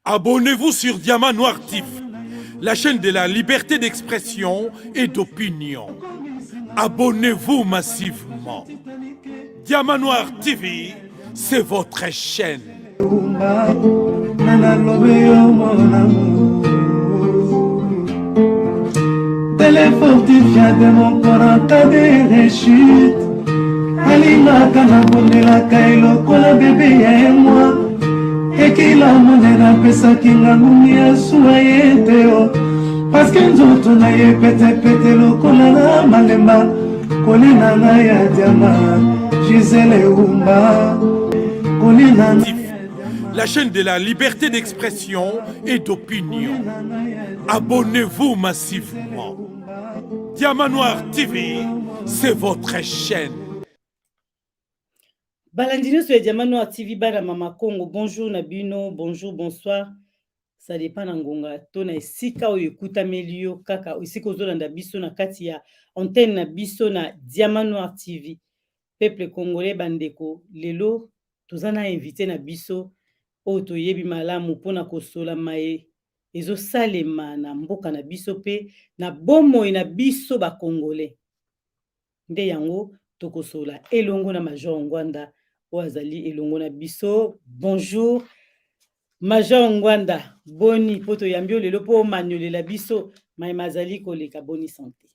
Abonnez-vous sur Diamant Noir TV, la chaîne de la liberté d'expression et d'opinion. Abonnez-vous massivement. Diamant Noir TV, c'est votre chaîne. Téléfortifia de mon corps en cas de rechute. Alingaka na bondelaka elokola bébé ya moi. Ekila monena pesaki ngangumi ya suwa ye te o. Paske nzoto na ye pete lokola na malemba. Kolina na ya diama Gisele Umba. Kolina na la chaîne de la liberté d'expression et d'opinion. Abonnez-vous massivement. Diamant Noir TV, c'est votre chaîne. Balandino sur Diamant Noir TV, Bana Mama Congo. Bonjour Nabino, bonjour, bonsoir. Ça dépend d'Angonga. Tona esika o yekuta melio kaka esika ozolanda biso na kati ya antenne na biso na Diamant Noir TV. Peuple congolais bandeko, lelo tozana invité na biso o toyebi malamu pona kosola mae ezo salema na mboka na biso pe na bomoi na biso ba congolais. Nde yango tokosola elongo na Major Ngwanda o azali elongo na biso. Bonjour Major Ngwanda, boni poto yambio lelo po manyolela biso mai mazali koleka boni santé.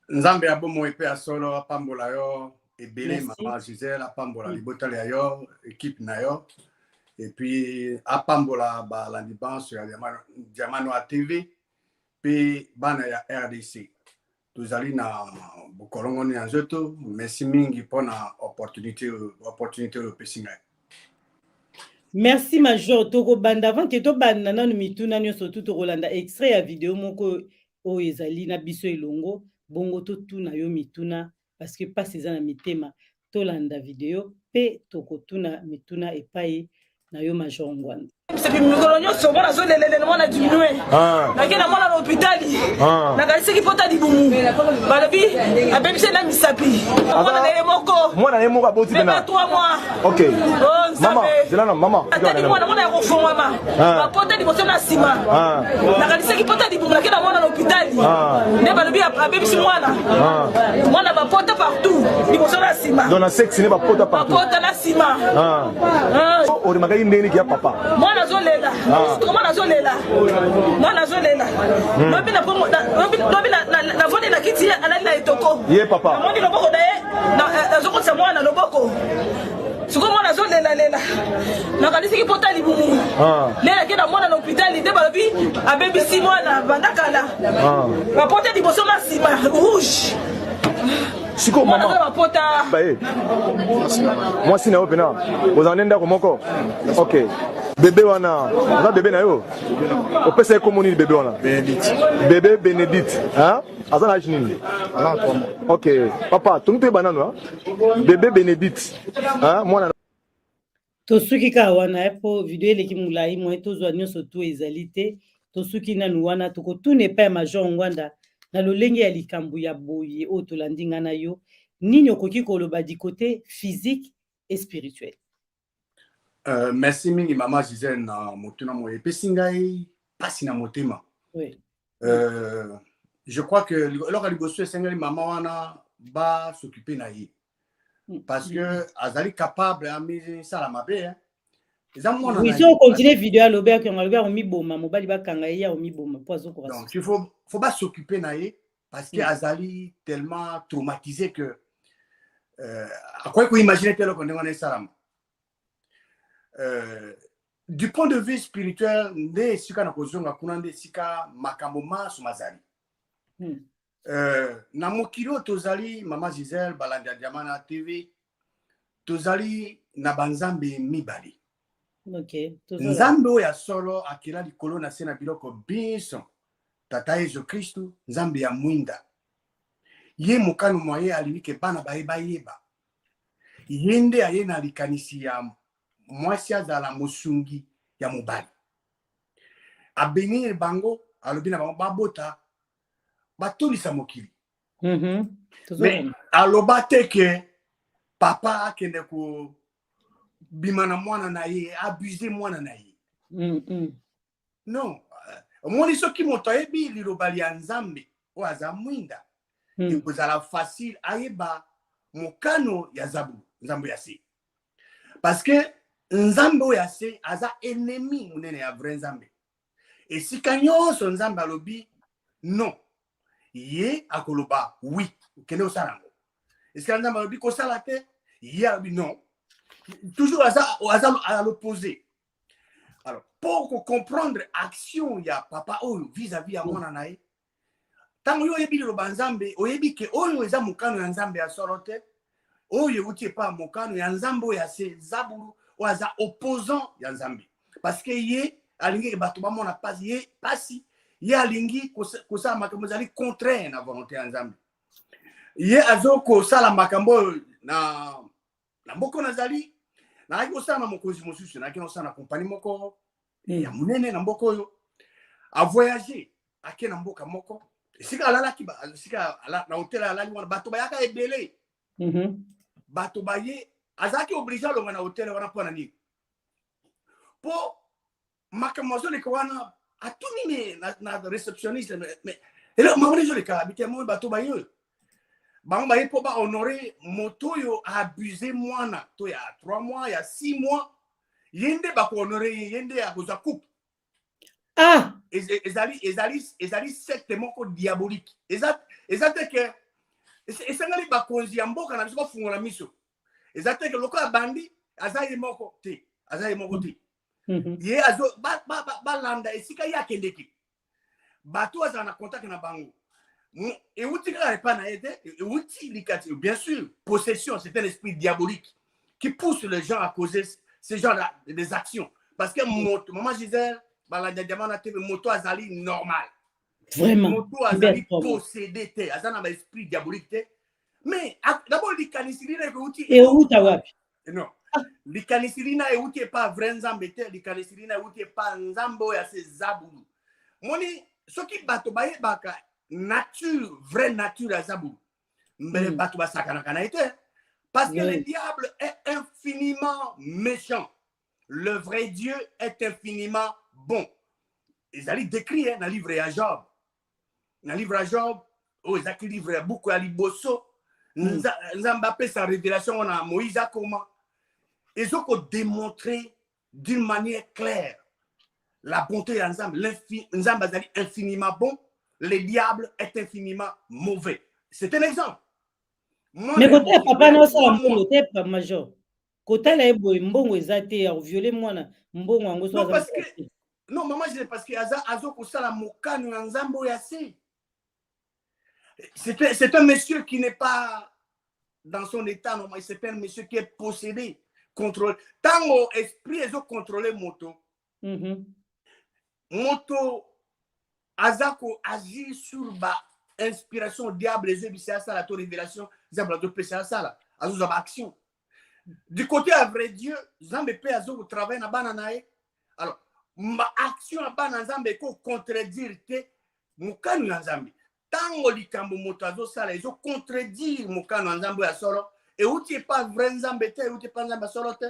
Nzambe ya bomo epe ya solo apambola yo ebele mama Gisèle apambola libotale ya yo équipe na yo et puis apambola ba la dibanse ya Diamant Noir TV pe bana ya RDC tozali na bukolongo ni nzoto. Merci mingi pona opportunité au pesinga. Merci Major toko banda avant que to banda na mituna nyoso tout Rolanda extrait ya vidéo moko o ezali na biso elongo bongo to tuna yo mituna parce que pas ces na mitema to landa vidéo pe toko tuna mituna epai na yo Major Ngwanda. C'est puis mikolo nyonso mona zo lelele mona diminuer nakena mona na hôpitali nakalisi ki pota dibumu balobi abebise na misapi mona lele moko mona lele moko aboti na 3 mois. OK mama zelana mama atani mona yakofungwama bapota liboso na sima nakalisi ki pota dibumu nakena mona na hôpitali nde balobi abebisi mwana bapota partout liboso na sima dans la sexe ne bapota partout bapota na sima ori magai ndeni ki ya papa mwana zolela mwana zolela mwana zolela lobi na pongo lobi na vone na kiti alali na etoko ye papa moni loboko daye na zokotsa mwana loboko suko mwana zolela lela na kalisi ki pota libumu lela kina mwana na hôpital nde balobi abebisi mwana bandakala bapota liboso na sima rouge. Siko mama bae moi si na opena ozanenda komoko. OK bébé wana za bébé na yo opesa ko nini bébé wana bébé Bénédicte hein azana nini OK papa tumte banano bébé Bénédicte hein mwana tosuki ka wana po video eleki mulai mo tozwa nyonso to ezalité tosuki nanu wana toko tune pa Major Ngwanda na lolenge ya likambu ya boye o tolandinga na yo nini okoki koloba du côté physique et spirituel. Merci mingi mama Gisèle na motuna mo epesingai pasi na motema. Oui. Je crois que lors liboso sengali mama wana ba s'occuper na ye parce que azali capable ami sala mabe hein. Oui, si on continue vidéo à l'obé qui on va mi boma mobali ba kanga ya mi boma pozo ko. Donc il faut pas s'occuper na ye parce que azali tellement traumatisé que à quoi qu'on imagine tellement qu'on est salam. Du point de vue spirituel, nde sika na kozonga kuna nde sika makambo maso mazali. Na mokilo tozali mama Gisèle balanda Diamant Noir TV tozali na banzambe mibali. OK. Nzambe oya solo akila likolo na sena biloko biso tata Yesu Kristu nzambe ya mwinda. Ye mokano moye alinike bana bayeba yeba. Yende ayena likanisi ya mwasi azala mosungi ya mobali. Abenir bango alobina bango babota batolisa mokili. Mais aloba teke papa akende ko bimana mwana na ye abuser mwana na ye. Non. Omoni soki moto ayebi liloba ya Nzambe o aza mwinda. Ekozala facile ayeba mokano ya Nzambe ya se. Parce que Nzambe ya se aza ennemi munene ya vrai Nzambe. Et si nyonso Nzambe alobi non, ye akoloba oui, kende osalango. Et si Nzambe alobi kosala te, ye alobi non. Toujours à l'opposé. Alors, pour comprendre l'action il y a papa vis-à-vis à mon anaï, tant que vous le banzambe, vous avez que vous eza mukano ya Nzambe ya sorote, vous n'avez pas mukano ya Nzambe ya se zaburu, ou aza opposant ya Nzambe. Parce que ye alingi batuba mona pas ye pasi, ye alingi kosa makambo zali contraire na volonté ya Nzambe. Ye azoko sala makambo na mboko nazali na aki osana mokonzi mosusu na aki osana compagnie moko ya munene na mboko oyo a voyager ake na mboka moko sika alalaki sika na hotel alali wana bato bayaka ebele bato baye azaki obligé longa na hotel wana pona nini po makamozo le kwana atuni na réceptionniste mais ele mamoni zo le ka habiter mo bato baye Bamba yepo ba honorer moto yo abusé mwana to ya 3 mois ya 6 mois yende ba ko honorer yende ya koza coupe ezali secte moko diabolique ezate que esangali ba konzi ya mboka na biso ba fungola miso ezate que lokola bandi azaye moko te ye azo ba landa esika ya kendeki bato azana na contact na bango. Et bien sûr, possession, c'est un esprit diabolique qui pousse les gens à causer ce genre des actions. Parce que maman Gisèle, moto azali normal. Vraiment. Moto azali possédé, azali un esprit diabolique. Mais d'abord, l'ikanisirina est outil. Et où t'as wapi? Non. L'ikanisirina est outil pas vrai nzambe, l'ikanisirina est outil pas nzambo ya se zabulu. Moni, ce qui bato baye baka. Nature, vraie nature à Zabou. Mais parce que le diable est infiniment méchant. Le vrai Dieu est infiniment bon. Ils allaient décrire dans le livre à Job. Dans le livre à Job, ils ont livré beaucoup à Liboso. Ils ont appelé sa révélation à Moïse à comment. Ils ont démontré d'une manière claire la bonté d'Ensemble. L'Ensemble est infiniment bon. Le diable est infiniment mauvais. C'est un exemple. Mais côté papa non ça côté pas major. Côté là mbongo ezate ya violer mwana mbongo ngo so parce que non maman je parce que azo ko sala mokano na Nzambo ya se. C'est un monsieur qui n'est pas dans son état normal, c'est un monsieur qui est possédé, contrôlé. Tant esprit ezo contrôler moto. Moto Azako agit sur ba inspiration diable les yeux c'est ça la révélation Zambla de PCA ça là azo action du côté à vrai Dieu Zambe pe azo travail na bananae alors ma action na bana Zambe ko contredire te mukanu na Zambe tango likambo moto azo sala ezo contredire mukanu na Zambe ya solo et outi pas vrai Zambe te outi pas Zambe solo te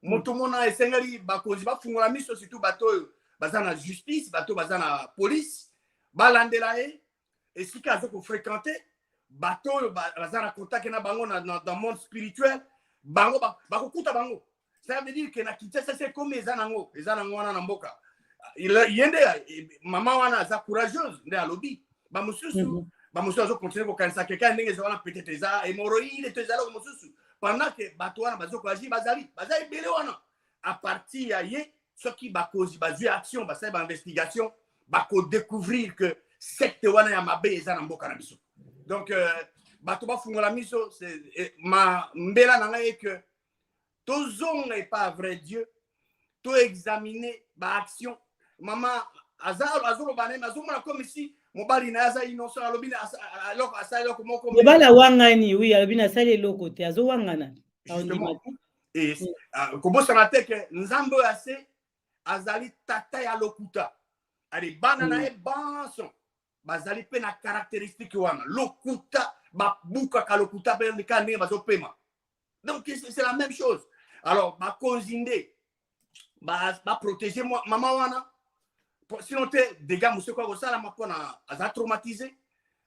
moto mona esengeli bakozi ba fungola miso surtout bato bazana justice, bateau bazana police, balandela et si kazo ko fréquenter, bateau bazana contact na bango dans le monde spirituel, bango bako kuta bango. Ça veut dire que na kitesa c'est comme ezanango wana na mboka. Yende maman wana za courageuse nde alobi. Ba mususu azo continuer ko kanisa quelqu'un ndenge zona peut-être eza hémorroïde te zalo mususu. Pendant que bateau wana bazo ko agir bazali bele wana à partir ya ye ce qui va causer action, va faire investigation, va découvrir que cette wana ya mabe eza na mboka na biso. Donc bato ba fungola miso c'est ma mbela na ngai que tozong n'est pas vrai Dieu, to examiner ba action. Maman azalo bané azomona comme ici mobali na aza innocent alobina alors asalo ko moko. Bala wangani oui alobina sale loko te azo wangana. Et kobo sanate que nzambo assez azali tata ya lokuta ali banana e banson bazali pe na caractéristique wana lokuta ba buka ka lokuta pe ndika ne bazo pema donc c'est la même chose alors ba konzinde protéger moi maman wana sinon te dégâts monsieur quoi ça là mapona a traumatisé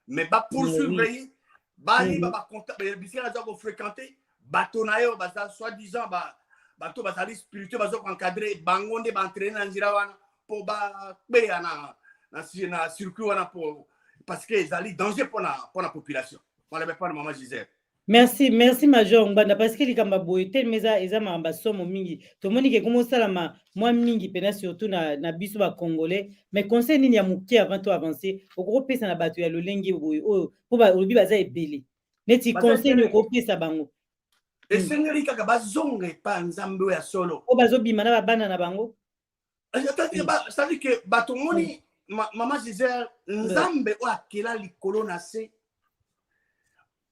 mais ba poursuivre bali ba contact bisika za ko fréquenter bato na yo baza soi-disant bato bazali spirituel bazo encadrer bango nde ba entraîner na nzira wana pour ba beya na circuit wana pour parce que ezali danger pour la population on l'avait pas maman Gisèle. Merci, merci Major Mbanda parce que les kamba boyete meza eza mamba somo mingi. To moni ke komo sala moi mingi pena surtout na biso ba congolais mais conseil nini ya muke avant to avancer au gros pesa na bato ya lolenge boy o po ba obi baza ebele. Neti conseil ni ko pesa bango. Et sengeli kaka bazonge pa nzambe ya solo. O bazo bima na bana na bango. C'est-à-dire que bato moni maman Gisèle nzambe o akela likolo na se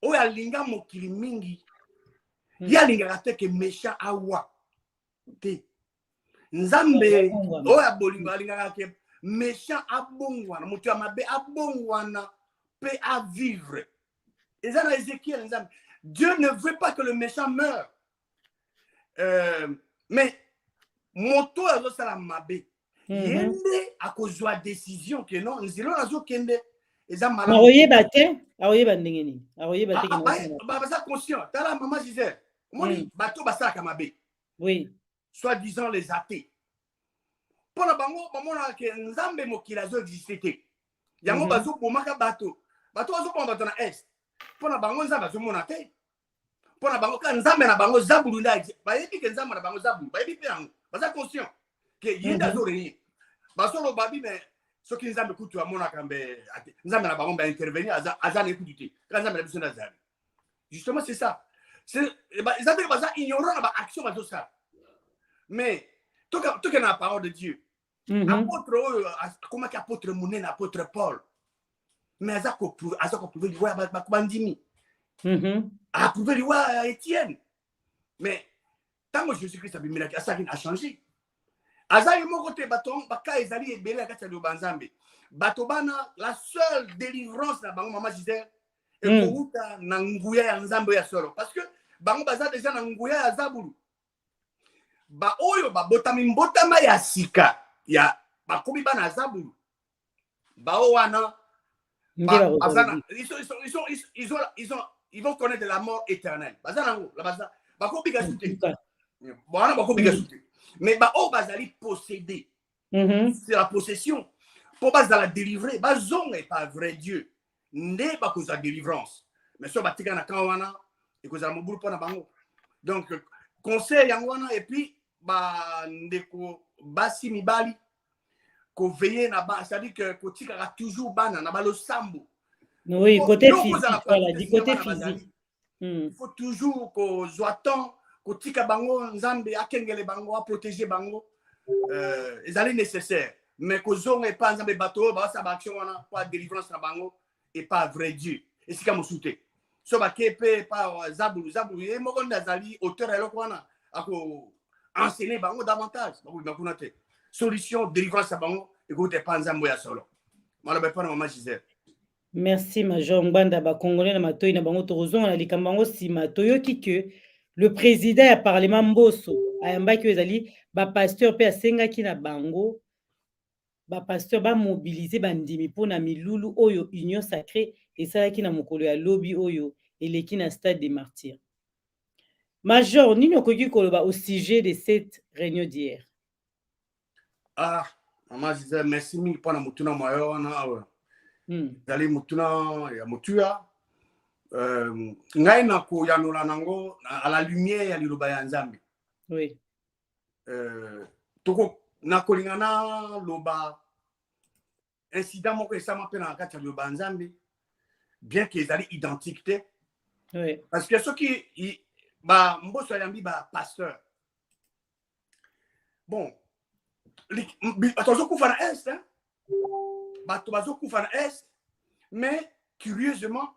oyo alinga mokili mingi ye alingaka te ke méchant awa te nzambe oyo abolingo alingaka ke méchant abongwana moto ya mabe abongwana pe à vivre eza na Ézéchiel nzambe Dieu ne veut pas que le méchant meure mais moto azosala mabe yende akozwa décision ke non nzilo nazokende eza malamu aoyeba te aoyeba ndenge nini aoyeba te baza conscient tala maman Gisèle moni bato basalaka mabe oui soi-disant les athées mpona bango bamona ke nzambe mokili azoexiste te yango bazobomaka bato bazoboma bato na est mpona bango nzambe azomona te mpona bango ka nzambe na bango zabulu nda bayebi ke nzambe na bango zabulu bayebi mpe yango baza conscient ke ye nde azorenir bazoloba bi mais soki nzambe kutu amonaka mbe nzambe na bango mbe intervenir aza na ekutu te kaka nzambe na biso nde azali justement c'est ça ezandeke baza ignorant na baaction bazosala mais toke na parole de Dieu apôtre oyo akomaki apôtre monene apôtre Paul mais aza koprouve liwa ya bato bandimi aprouve liwa ya Étienne mais ntango Jésus-Christ abimelaki asalaki achangé aza ye moko te bato baka ezali ebele na kati ya liloba nzambe bato bana la seule délivrance na bango mama Gisèle ekouta na nguya ya nzambe ya solo parce que bango baza déjà na nguya ya zabulu ba oyo babotami mbotama ya sika ya bakomi bana zabulu bao wana ils vont connaître la mort éternelle baza nango la baza bakobika sute bwana bakobika sute mais ba o bazali possédé c'est la possession pour bazala délivrer bazonga pas vrai Dieu nde bakoza délivrance mais so batika na kawana et kozala mobulu pona bango donc conseil yango wana et puis ba ndeko basi mibali ko veiller na ba c'est-à-dire que ko tika toujours bana na balo sambo oui côté physique voilà du côté physique il faut toujours ko zoaton ko tika bango nzambe akengele bango a protéger bango ezali nécessaire mais ko zonga pas nzambe bato ba sa action wana pas délivrance na bango et pas vrai Dieu et sika mosute so ba kepe pa zabulu e moko ndazali auteur eloko wana ako enseigner bango davantage bakuna te solution délivrance à bango écoute pas nzambo ya solo maloba pa na maman Gisèle. Merci Major Mbanda ba congolais na matoi na bango tozonga na likambango sima toyoki que le président ya parlement Mboso ayambaki ezali ba pasteur pe asengaki na bango ba pasteur ba mobiliser bandimi pona milulu oyo union sacrée esalaki na mokolo ya lobby oyo eleki na stade des martyrs. Major nini okoki koloba au sujet de cette réunion d'hier? Ah maman Gisèle merci mingi pona mutuna moyo wana dali mutuna ya mutua ngai na ko yanola nango à la lumière ya liloba ya nzambe oui toko na kolingana loba incident moko esama pe na kati ya liloba nzambe bien que ezali identique te oui parce que soki ba Mboso yambi ba pasteur bon bato kufa na est hein bato kufa na est mais curieusement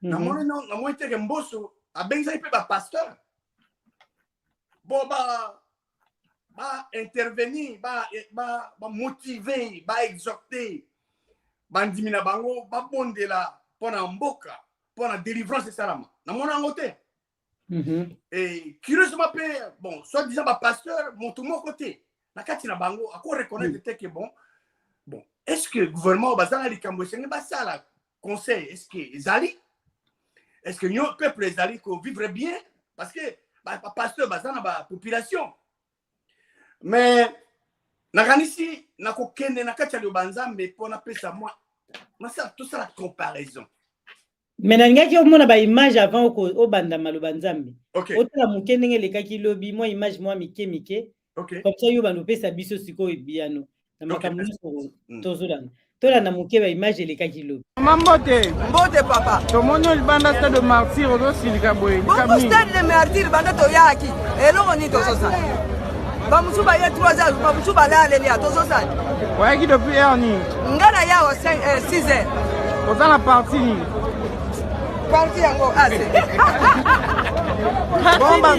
na moi te ke Mboso abenza pe ba pasteur bon ba intervenir ba motiver ba exhorter bandimi na bango ba bondela pona mboka pona délivrance salama na mona ngote et curieusement bon soit disant ba pasteur mon tout mon côté nakati na bango ako reconnaître te que bon est-ce que le gouvernement bazana likambo senge basala conseil est-ce que ezali est-ce que le peuple ezali ko vivre bien parce que pasteur bazana ba population mais nakanisi nakokende nakati ya banzambe pona pesa moi masa tout ça la comparaison. Mais nangaki omona ba image avant au banda maloba nzambe. OK. Otala muke ndenge lekaki lobi moi image moi mike. OK. Comme ça yo bando pesa biso siko ebiano. Na makambo so tozolana. Tola na muke ba image lekaki lobi. Mambote. Mbote papa. Tomonyo libanda stade de martyr ozo silika boye. Bongo stade de martyr banda to yaki. Eloko ni tozosa. Bamusu ba ye 3 heures, bamusu ba la aleli a tozosa. Wayaki depuis heure ni. Ngana ya wa 6 heures. Oza na parti ni. Parti yango ase.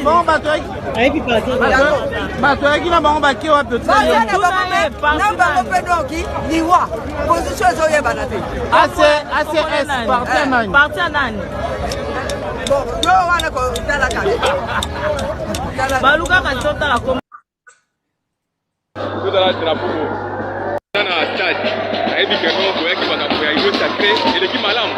Bomba to yaki. Ayebi parti. Bato yaki na bango bake wa petit. Na bango pedoki liwa. Position zo ye banate. ACS parti nani? Parti nani? Bon, yo wana ko tala kale. Baluka kachota la kom. Kuzala drapeau. Sana stade. Ayebi que non boyaki bakapo ya ilo sacré et l'équipe malam.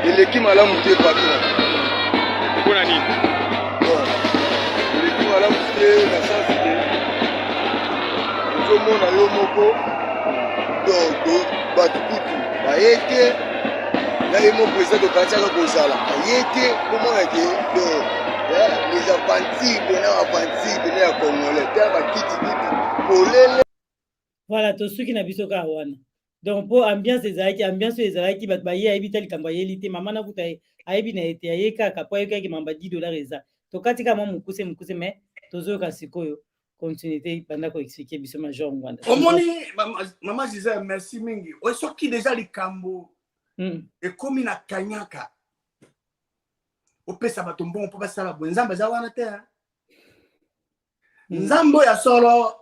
eleki malamu te patron mpona nini eleki malamu te na sansi te ozomona yo moko bato kutu baye te na ye moko eza tokatiaka kozala aye te komona ke les apantibes na bapantibes na ya congolais te bakitikutu polele. Voilà tosuki na biso ka wana. Donc pour ambiance ezalaki bato baye ayebi ta likambo ayeli te mama nakuta ayebi na ete ayeka kapo ayekaki mamba $10 eza tokatika mwa mokuse mais tozoyoka sikoyo continuité banda ko expliquer biso major ngwanda omoni mama Gisèle merci mingi soki déjà likambo ekomi na kanyaka opesa bato mbongo mpo basala boye nzambe aza wana te nzambe oyo ya solo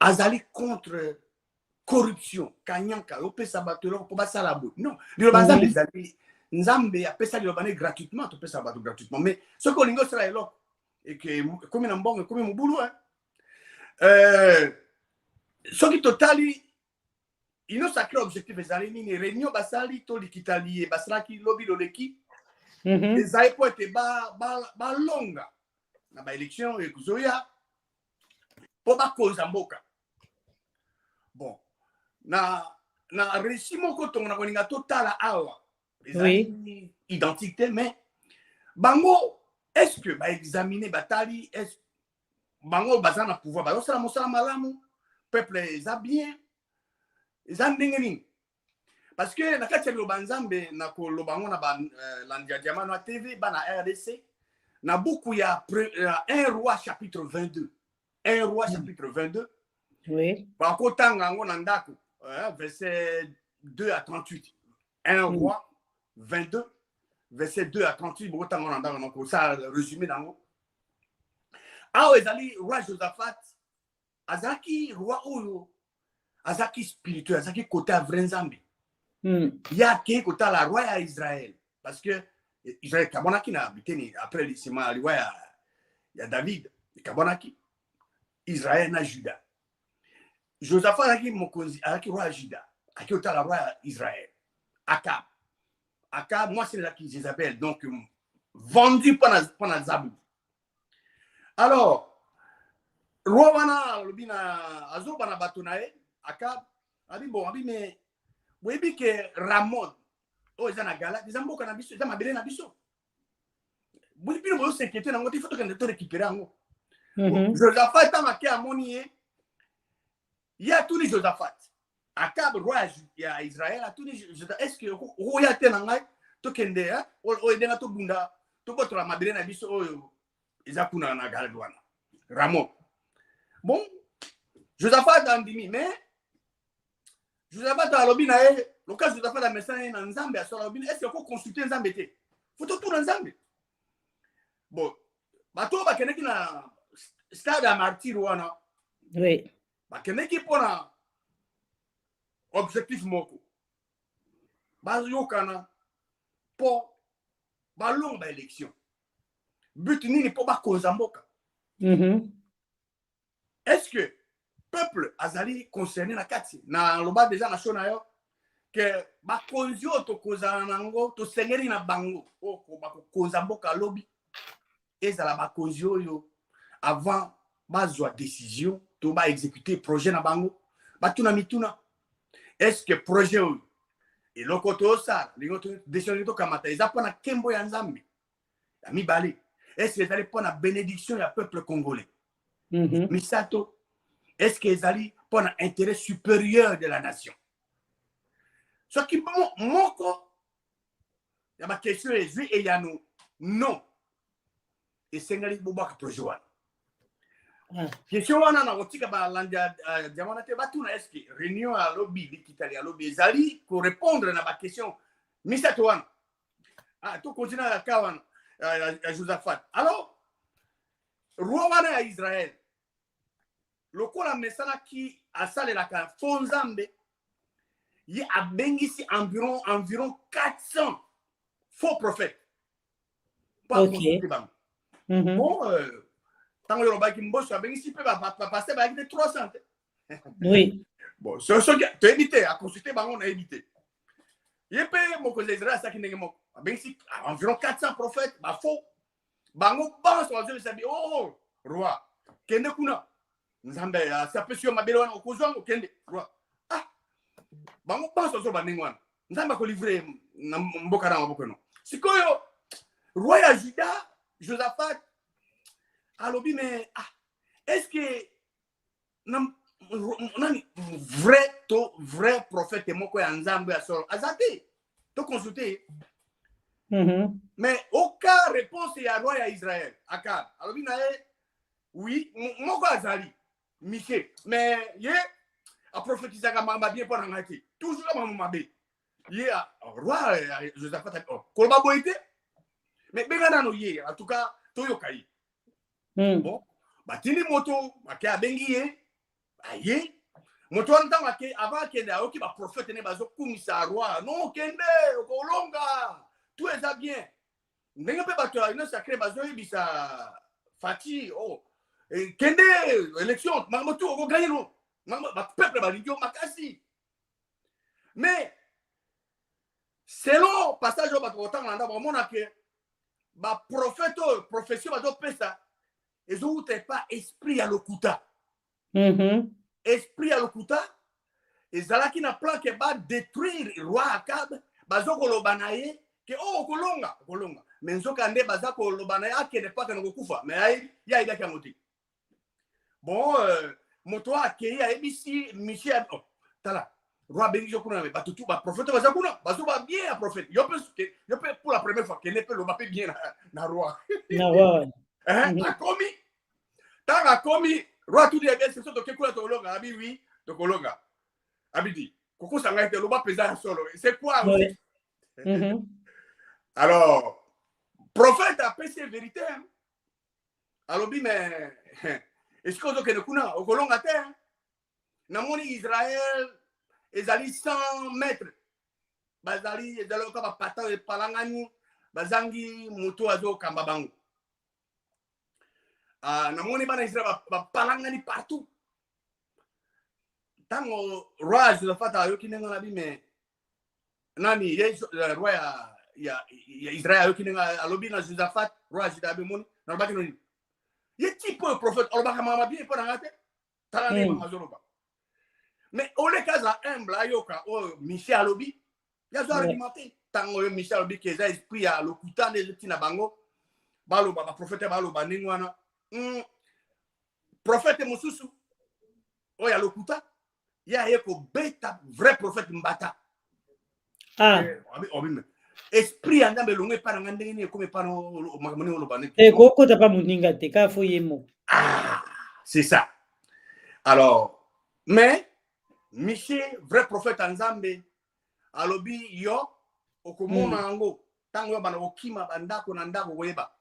azali contre corruption kanyaka opesa bato eloko mpo basala boye non liloba nzambe ezali nzambe apesa liloba ne gratuitement topesa bato gratuitement mais soki olingi osala eloko ekomi na mbongo ekomi mobulu soki totali ino sacré objectif ezali nini réunion basali to likitali basalaki lobi loleki ezali po ete balonga na baélection ekozoya mpo bakonza mboka bon na réussi moko tongo na kolinga totala awa ezali identique te mais bango est-ce que baexamine batali est bango baza na pouvoir bazosala mosala malamu peuple eza bien eza ndenge nini parce que na kati ya liloba nzambe na koloba yango na balandi ya diamano ya tv bana RDC na buku ya 1 roi chapitre 22 1 roi chapitre 22 oui bakotanga yango na ndako verset 2 à 38 1 roi 22 verset 2 à 38 bakotanga na ndako donc ça résumé nango awa ezali roi Josaphat azaki roi oyo azaki spirituel azaki côté ya vrai nzambe yake kotala roi ya Israël parce que Israël kabonaki na biteni après le sima roi ya David kabonaki Israël na Juda Josaphat azaki mokonzi azaki roi ya Juda aki kotala roi ya Israël Akab moi c'est qui Jézabel donc vendu pendant Zabou. Alors roi wana lobina azoba na bato na ye Akab abi bon abi mais boyebi ke Ramon oyo eza na Galate eza mboka na biso eza mabele na biso bino boyo s'inquiéter nango te faut tokende to récupérer yango Josaphat ntango ake amoni ye ye atuni Josaphat Akab roi ya Israël atuni est-ce que oya te na ngai tokende oyo edenga tobunda tobotola mabele na biso oyo eza kuna na Galate wana Ramon bon Josaphat andimi mais Josaphat alobi na ye loka Josaphat a mesana na nzambe asola lobi est-ce que ko consulter nzambe te faut tout na nzambe bon bato bakendeki na stade ya martyr wana oui bakendeki mpona objectif moko bayokana mpo balonga baélection but nini po bakonza mboka. Est-ce que peuple azali concerné na kati na loba déjà na shona yo que bakonzi o to kozana nango to sengeli na bango o ko bakonza mboka lobi ezala bakonzi yo avant bazwa décision to ba exécuter projet na bango batuna mituna. Est-ce que projet o et lokoto ça lingoto décision to kamata ezapo na kembo ya nzambe ya mibale? Est-ce que ezali po na bénédiction ya peuple congolais? Misato, est-ce qu'ils allaient pour un intérêt supérieur de la nation? Ce qui manque, il y a ma question est oui et il y a non. Et c'est un peu de projet. Question on a aussi que l'Andia diamanté batuna est-ce que réunion à lobby l'Italie à lobby ezali pour répondre à ma question. Misato wana. Ah tout continue à Kawan à Josaphat. Alors roi wana à Israël. Lokola mesana qui a salé la fonzambe il a bengisi environ 400 faux prophètes. Pas bon tant que le baki mbosso a bengisi peut passer avec des 300. Oui. Bon ce que tu évité à consulter bango on a évité. Yepé mon cause Israël ça qui n'est mo bengisi environ 400 prophètes ba faux. Bango pense on se dit oh roi kende kuna Nzambe ça peut sur mabelo wana okozwa okende roi ah bango pense zo baningo wana Nzambe ko livrer na mboka na mboka no sikoyo roi ya Juda Josaphat alobi mais ah est-ce que nani vrai prophète moko ya Nzambe ya solo azate to consulter mais aucun réponse ya roi ya Israël Akab alobi na oui moko azali Miché, mais il a prophétisé à ma bien pour l'engager. Toujours à ma bé. Il y a roi Josaphat Kolba Boité. Mais Benganano yé, en tout cas, Toyokai. Bon, Batini Moto, Maka Bengié, Aye. Moto en temps avant qu'il ait qui va prophète ne bazo kumisa roi. Non, Kende, Kolonga. Tout est ça bien. N'enga pas battre une sacrée bazo bisa Fati, oh. Kende élection mamoto on gagne non peuple balingo makasi mais selon passage au bateau on a vraiment que ba prophète profession bazo pesa ezo pas esprit à lokuta esprit à lokuta ezalaki na plan que ba détruire roi Akab bazo koloba na ye que oh kolonga mais nzoka nde baza koloba na ye akende pas kana kokufa mais ya ida kamoti. Bon, mon toit a accueilli à ABC, Michel. Oh, t'as là. Roi Béni, je connais pas tout. Prophète, va zakuna. Va souba bien, prophète. Je peux pour la première fois qu'il ne peut le mapper bien, na roi. Na roi. Hein? A commis. T'as a commis. Roi tout dit bien, c'est ça. Donc, qu'est-ce que tu as abi oui, de Kolonga. Abi dit. Coco ça été le bas pesant solo. C'est quoi? Alors, prophète a passé vérité. Alors, mais. Est-ce que vous avez kuna au Kolonga terre namoni Israël ezali 100 mètres bazali ezalo ka pata e palangani bazangi moto azo kamba bango namoni bana Israël ba palangani partout tango roi Josaphat ayoki nenga na bime nani roi ya Israël ayoki nenga alobi na Josaphat roi Juda moni na baki noni il type de prophète, on va pas bien pour arrêter. Mais au les cas humble, ayoka, oh Michel Alobi, il y a besoin d'argumenter. Tant que Michel Alobi qui a esprit à l'okuta des petits nabango, balo ba prophète balo ba ningwana, prophète mususu, oh ya l'okuta, il y a yeko beta vrai prophète mbata. Ah. Esprit anda belonge para ngandenge comme pas no makamoni olobane. Koko ta pas muninga te ka foyemo. Ah, c'est ça. Alors, mais Michel vrai prophète Nzambe alobi yo okomona ngo tango yo bana okima bandako na ndako weba.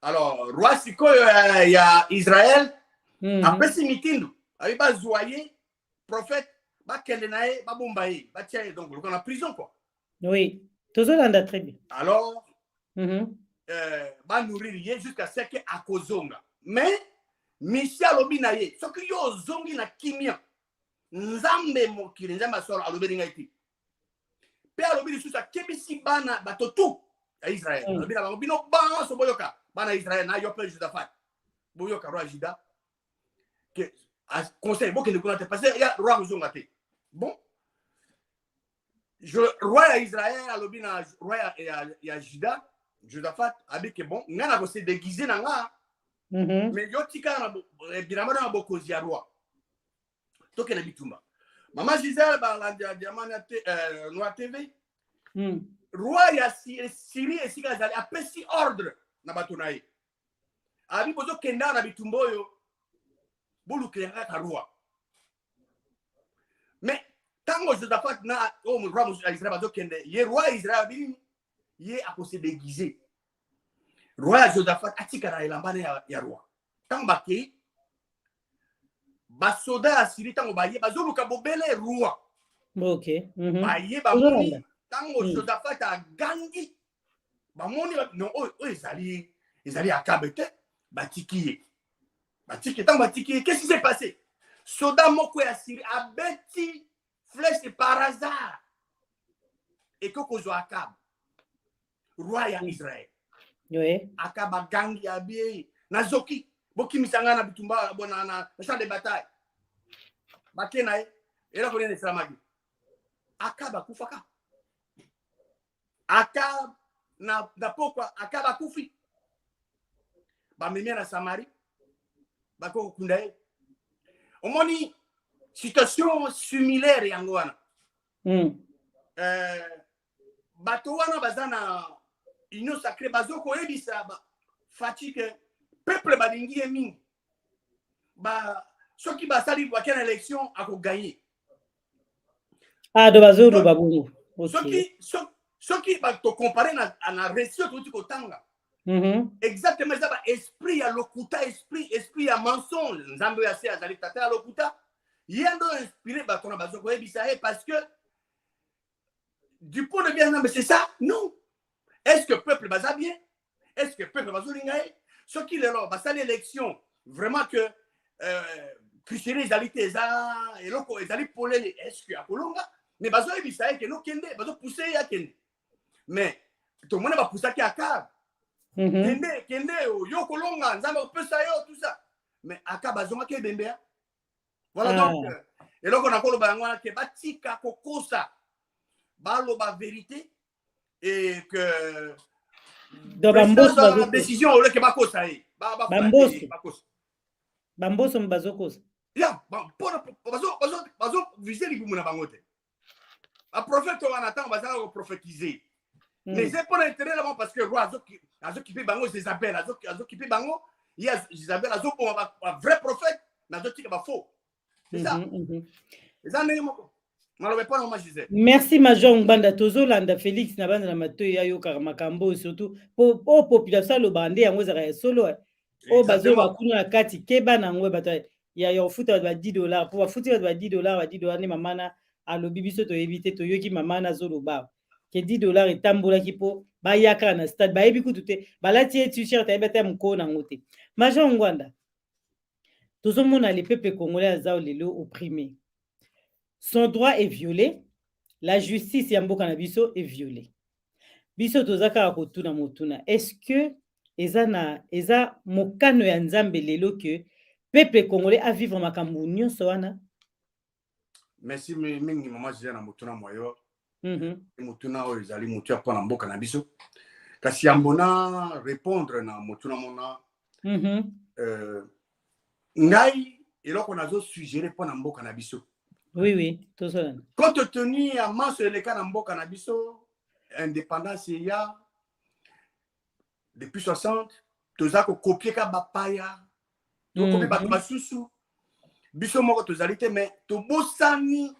Alors, roi sikoyo ya Israël apesi mitindu abi bazoyer prophète bakende nae babombaye batia donc on a prison quoi. Oui. Toujours dans très bien. Alors, ba nourrir ye jusqu'à ce que akozonga. Mais Michel Obina ye, ce que yo zongi na kimia. Nzambe mokili nzambe solo alobeli ngai ti. Pe alobeli susa kebisi bana batotu ya Israël. Alobeli bango bino ba so boyoka bana Israël na yo pe Josaphat. Boyoka roi Juda. Que conseil beaucoup de connaître parce que ya roi zonga te. Bon. Roi ya Israël alobi na roi ya Juda, Josaphat abi que bon, ngana ko se déguiser na nga. Mais yo tika na bilamba na bokozi ya roi. Toke na bitumba. Maman Gisèle la diamana Noir TV. Roi ya Syrie et Sigazali a pesi ordre na batonaye. Abi bozo kenda na bitumbo yo. Bolu krenga ka roi. Mais tango Josaphat na o roi Israël bazo kende, ye roi Israël bini ye a ko se déguiser. Roi Josaphat atika na elambane ya roi. Tango bakei basoda asiri tango baye bazoluka bobele roi. OK. Baye bamoni tango Josaphat a gangi. Bamoni non o ezali akabete batiki. Batiki tango batiki qu'est-ce qui s'est passé? Soda moko ya Syrie a beti flèche par hasard. Et kokozo Akab. Roi ya Israël. Oui. Akab gangi abi nazoki. Boki misanga na bitumba bona na champ de bataille. Bakena era ko ne samagi. Akaba kufaka. Akab na pokwa akaba kufi. Ba memia na Samari. Bako kundae. Omoni situation similaire yango wana. Bato wana bazana union sacrée bazoko ebisa ba fatigue peuple balingi mingi ba soki basali kwa kena élection ako gagner do bazolo babungu soki ba to comparer na récit tout ko tanga exactement ça ba esprit ya lokuta esprit ya mensonge nzambe ya se azali tata ya lokuta yendo inspiré ba tona bazoko ebisa parce que du point de vue mais c'est ça non. Est-ce que le peuple va bien? Est-ce que le peuple va bien? Ce qui est là, c'est l'élection. Vraiment que Christiane Zali Teza et l'autre Zali Polé, est-ce que à Colonga? Mais bazo ebisa que no kende, bazo pousser ya kende. Mais tout le monde va pousser à Akab. Kende yo Colonga, nzamba peut ça yo tout ça. Mais Akab bazo ma ke bembea. Voilà donc et là on a kolo bangwana ke batika kokosa. Balo ba vérité. Et que la décision au lieu que bakosa bamboso mbazokos ya bazo viser libumu na bangote a prophète on attend bazalo prophétiser mais c'est pour l'intérêt là parce que roi azo qui bango Isabelle azo qui bango il y a Isabelle azo pour un vrai prophète nazo tika ba faux c'est ça ça n'est moko. Merci Major Ngbanda tozolanda Félix na banda na matoyi ya yoka makambo surtout po population lo bande yango za solo o bazo bakuna na kati keba na ngwe bato ya ofuta ba $10 po bafuti ba $10 ne mamana alobi biso to éviter to yoki mamana zoloba ke $10 etambola ki po ba yaka na stade ba yebi kutute balati e t-shirt ya beta mko na ngote. Major Ngbanda tozomona les peuples congolais za lelo opprimés. Son droit est violé, la justice ya mboka na biso est violée. Biso tozaka kotuna motuna. Est-ce que eza mokano ya nzambe lelo que peuple congolais a vivre makambo nyonso wana? Merci mingi mama Zia na motuna moyo. Motuna o ezali mutu ya na mboka na biso. Kasi ambona répondre na motuna mona. Ngai eloko nazo suggérer na mboka na biso. Oui, tout ça. Compte tenu à masse les cas dans Canabiso, indépendance il y a depuis 60, tous à copier ka bapaya, tu copier batmasusu, biso moko tozalité mais to bosani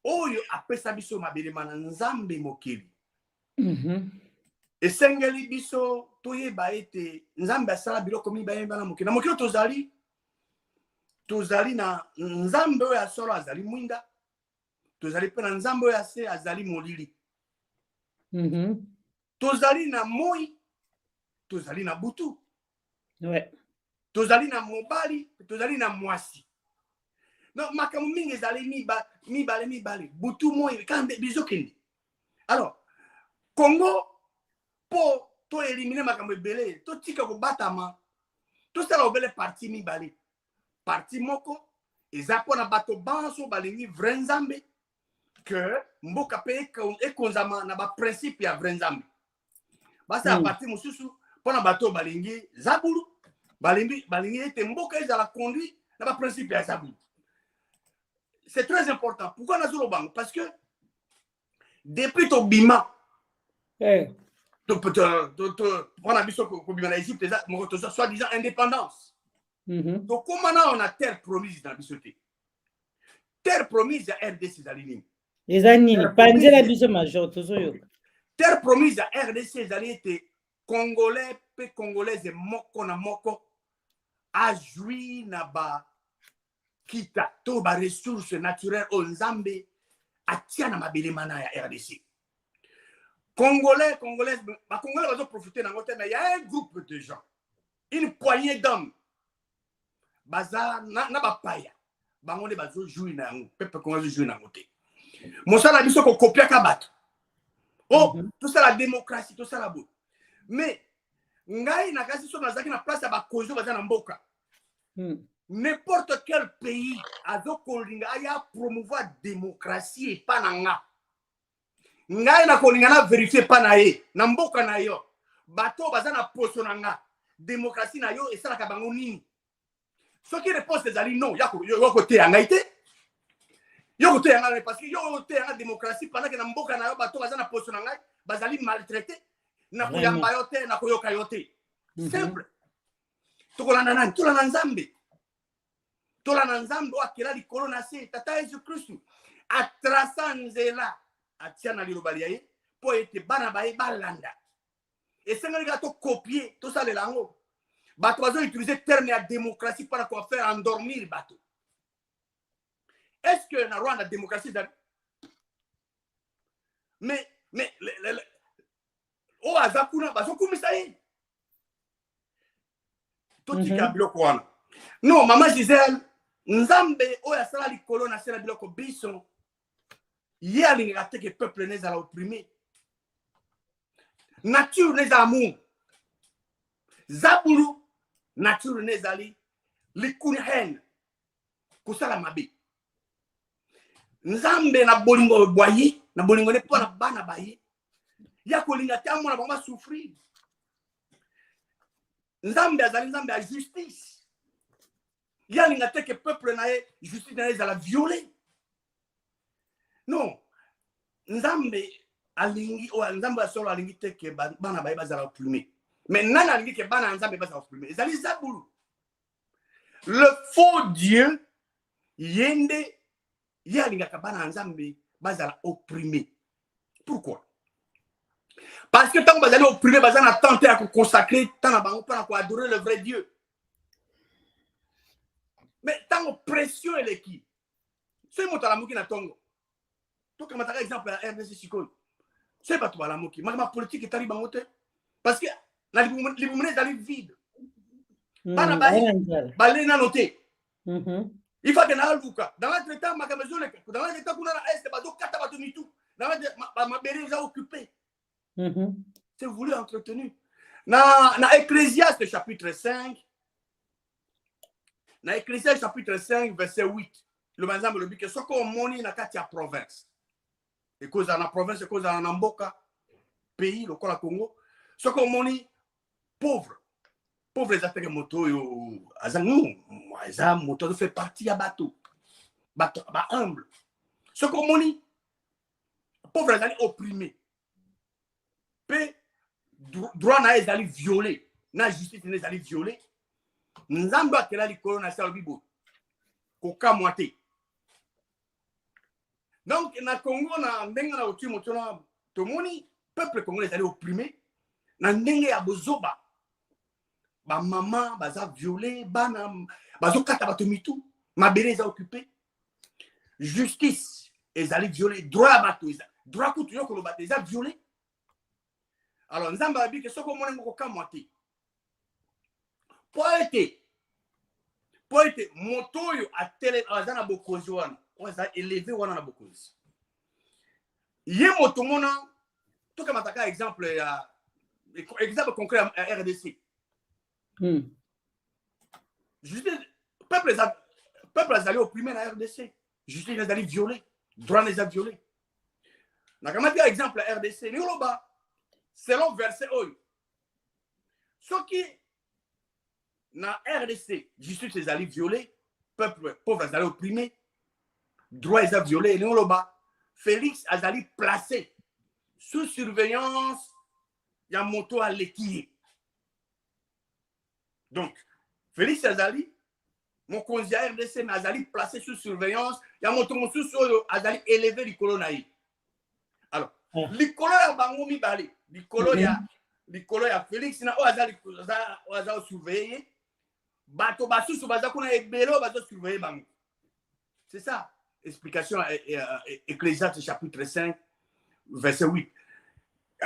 oyo après ça biso mabele mana nzambe mokili. Et sengeli biso toyeba ete nzambe asala biloko mibale bana mokili. Na mokili tozali na nzambe oyo asolo azali mwinda tozali pe na nzambe oyo ase azali molili tozali na moi tozali na butu. Ouais. Tozali na mobali, tozali na mwasi. Non, makambo mingi ezali mibale. Butu moi quand bizokindi. Alors, Congo po to éliminer makambo ebele, to tika ko batama. To sala obele parti mibale. Parti moko eza pona bato banso balingi vrai nzambe que mboka pe ekonzama na ba principe ya vrai nzambe. Basa parti mususu pona bato balingi zabulu balingi ete mboka ezala conduit na ba principe ya zabulu. C'est très important. Pourquoi nazolo bango? Parce que depuis to bima on a vu que bima na Égypte soit disant indépendance. Donc comment on a terre promise dans la bisoté? Terre promise à RDC Zalini. Les années, pandé la biso major tozoyo. Terre promise à RDC Zalini était congolais pe congolaise moko na moko a joui na ba kita to ba ressources naturelles au Nzambe atia na mabele mana ya RDC. Congolais, congolaises, ba congolais va profiter dans côté mais il y a un groupe de gens, une poignée d'hommes baza na bapaya bangonde bazo jouer na peuple congolais jouer na côté. Mosala biso ko copier ka bato. Oh, tout ça la démocratie, tout ça la bout. Mais ngai na kasi so nazaki na place ya ba kozo baza na mboka. N'importe quel pays azokolinga aya promouvoir démocratie et pas nanga. Ngai na kolinga na vérifier pas na ye na mboka na yo. Bato baza na poso nanga. Démocratie na yo esala ka bango nini? Ce qui répond des alliés non, yo côté ngai te. Yo côté ngai parce que yo côté la démocratie pendant que na mboka na yo bato baza na poso nanga bazali maltraité na koyamba yo te na koyoka yo te. Simple. Tokolanda nani? Tolanda Nzambe. Tolanda Nzambe akela likolo na se tata Yesu Kristu atrasa nzela atia na liloba liaye po ete bana baye balanda. Et c'est nga to copier tout ça le lango. Bato bazo utiliser terme ya démocratie pour quoi faire endormir bato. Est-ce que na Rwanda démocratie mais o azakuna bazo kumisa ye. Tout tika biloko wana. Non, maman Gisèle, Nzambe o ya sala likolo na sala biloko biso. Ye alinga te que peuple n'est à opprimé. Nature n'est amour. Zabulu nature n'est ali likuni hen kusala mabe. Nzambe na bolingo boyi na bolingo ne pona bana baye. Ya kolinga te amona bamba souffrir. Nzambe azali Nzambe a justice. Ya linga te que peuple na ye justice na ye za la violer. Non. Nzambe alingi o Nzambe solo alingi te que bana baye bazala opprimé. Mais nana alingi que bana Nzambe bazala opprimé. Ezali zabulu. Le faux Dieu yende ya linga ka bana Nzambe bazala opprimé. Pourquoi? Parce que tant que bazali opprimé bazana tenter à consacrer tant à bango pour adorer le vrai Dieu. Mais tant que pression est qui? C'est mon talamuki na tongo. Donc, comme un exemple, la RDC Sikon, c'est pas toi la moki. Ma politique est arrivée en hauteur. Parce que les mouvements sont vides. Pas la balle n'a noté. Il faut que dans l'entretemps, dans l'entretemps, on a est, bateau, quatre bateaux, tout. Dans ma béré, j'ai occupé. C'est voulu entretenu. Dans Ecclésiaste chapitre 5, dans Ecclésiaste chapitre 5, verset 8, le exemple le dit que ce qu'on monnaie dans la province. Et cause dans la province, et cause dans la Mboka, pays, le Congo, ce qu'on monnaie pauvre. Pauvre les affaires moto, les moto fait partie à bateau. Bateau, humble. Ce qu'on monnaie, pauvre les opprimés. Pe droit na les allés violer. Na justice les allés violer. Nzambe akela likolo na sala bibo. Koka moité. Donc, na Congo, na ndenge na otimo tona tomoni peuple congolais est allé opprimé. Na ndenge ya bozoba. Ba maman baza violé, bana bazo kata bato mitu, mabele za occupé. Justice est allé violer droit bato eza. Droit kutu yo koloba eza violé. Alors nzamba bi que soko mona ngoko kamwati. poete moto yo a télé azana bokozi wana oza élevé wana na bokozi ye moto mona to ka mataka exemple concret à RDC juste peuple azali opprimé na RDC justice azali violé droit les a violé na kama dia exemple à RDC ni loba selon verset oyo soki na RDC justice ezali violé peuple pauvre azali opprimé droit les a violé ni loba Félix azali placé sous surveillance ya moto à l'équipe. Donc Félix azali mon conseiller RDC mais azali placé sous surveillance ya moto mosusu oyo azali élevé likolo na ye. Alors likolo ya bango mibale likolo ya Félix na o azali surveiller bato basusu baza kuna ebelo bazo surveiller bango. C'est ça explication Ecclésiaste chapitre 5 verset 8.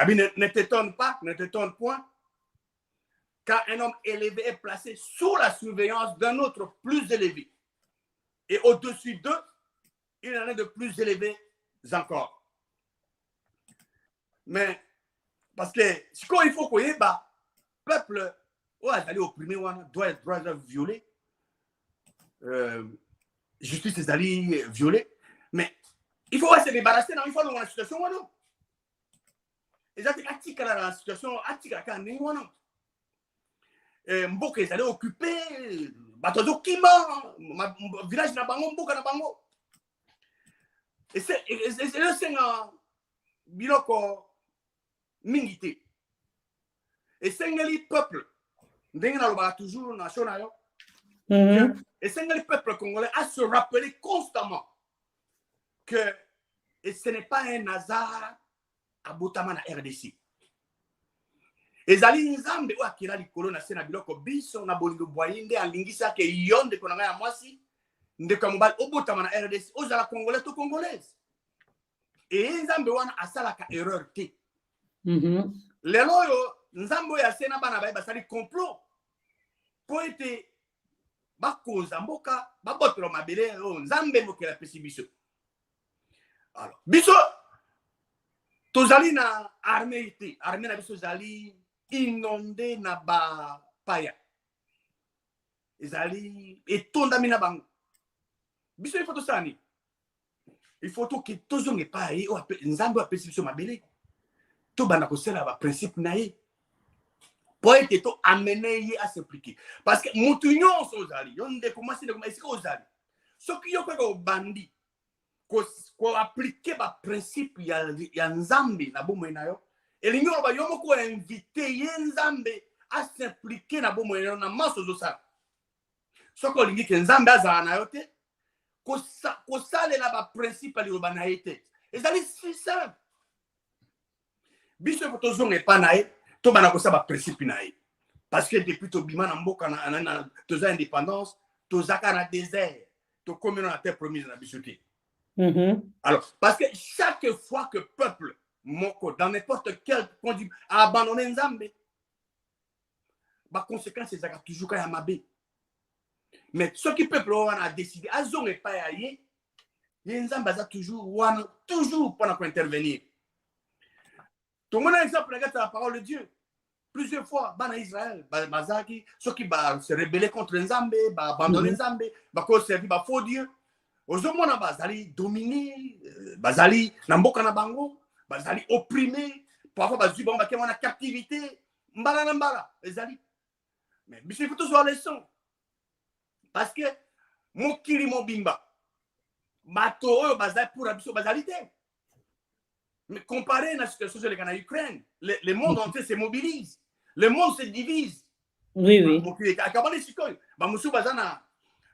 Ne t'étonne point car un homme élevé est placé sous la surveillance d'un autre plus élevé. Et au-dessus d'eux, il y en a de plus élevés encore. Mais, parce que, ce qu'il faut qu'on y ait, le peuple, d'aller opprimer, doit être violé. Justice est allée violer. Mais, il faut se débarrasser dans la situation. Et ça, c'est la situation, mboka ezali occupé bato azokima village na bango mboka na bango esenga biloko mingi te esengeli peuple ndenge nalobaka toujours na show na yo esengeli peuple congolais à se rappeler constamment que ce n'est pas un hasard abotama na RDC. Ezali nzambe o akira likolo na sena biloko biso na bolingo boyinde alingisa ke yonde konanga ya mwasi ndeka mobali obotama na RDC ozala congolais to congolaise et nzambe wana asala ka erreur te lelo yo nzambe ya sena bana baye basali complot po ete bakoza mboka babotolo mabele o nzambe mokela pesi biso. Alors biso tozali na armée na biso zali inondé na ba paya ezali etondami na bango biso il faut tosani il faut to que tozonge pa ye o nzambe apesi biso mabele to bana kosela ba principe na ye po ete to amener ye à s'impliquer parce que mutu nyonso ozali yonde commencer de commencer ozali soki yo kwa bandi ko appliquer ba principe ya nzambe na bomo na yo elingi oloba yo moko invité ye nzambe à s'impliquer na bomo na yo na maso zosala soko olingi ke nzambe azala na yo te kosalela ba principe liloba na ye te ezali si simple biso fo tozonga epa na ye to bana kosala ba principe na ye parce que depuis tobima na mboka na toza indépendance tozaka na désert tokomi na terre promise na biso te. Alors, parce que chaque fois que peuple, moko, dans n'importe quel conduit, a abandonné Nzambe, la conséquence, c'est toujours qu'il y a Mabé. Mais ce qui peuple a décidé, à zone et pas à y, Nzambe a toujours pendant qu'on intervenir. Tout le monde a un exemple, regarde la parole de Dieu. Plusieurs fois, Bana Israël, Bazaki, ceux qui se rebeller contre Nzambe, abandonner Nzambe, servir faux Dieu. Ozomona bazali dominé, bazali na mboka na bango, bazali opprimé, parfois bazui bango bakema na captivité, mbala na mbala, ezali. Mais biso faut toujours leçon. Parce que mokili mobimba, bato oyo bazali pour biso bazali te. Mais comparé à la situation de la Ukraine, le monde entier se mobilise, le monde se divise. Oui, oui. Mokili akabali sikoy, ba musu bazana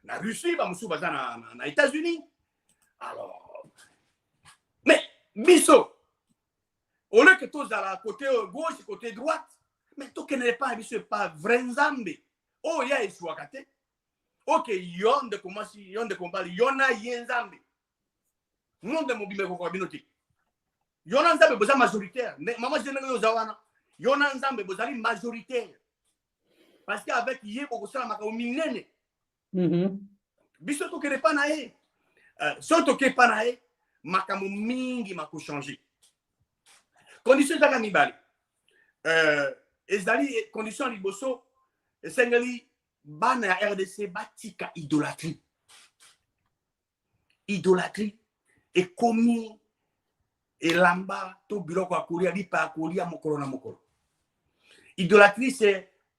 na Russie, na États-Unis. Alors, mais biso, au lieu que tous à la côté gauche, côté droite, mais tout qui n'est pas biso pas vrai nzambe. Oh ya eswakate. Ok, yon de combat, yona yenzambe. Non de mobile ko binoti. Yona nzambe boza majoritaire. Maman je n'ai zawana. Yona nzambe bozali majoritaire. parce qu'avec hier bokosala makambo minene biso tokende pa na ye so toke pa na ye makambo mingi makochanger condition ezaka mibale ezali condition ya liboso esengeli bana ya RDC batika idolâtrie ekomi elamba to biloko ya kolia lipa ya kolia mokolo na mokolo. Idolâtrie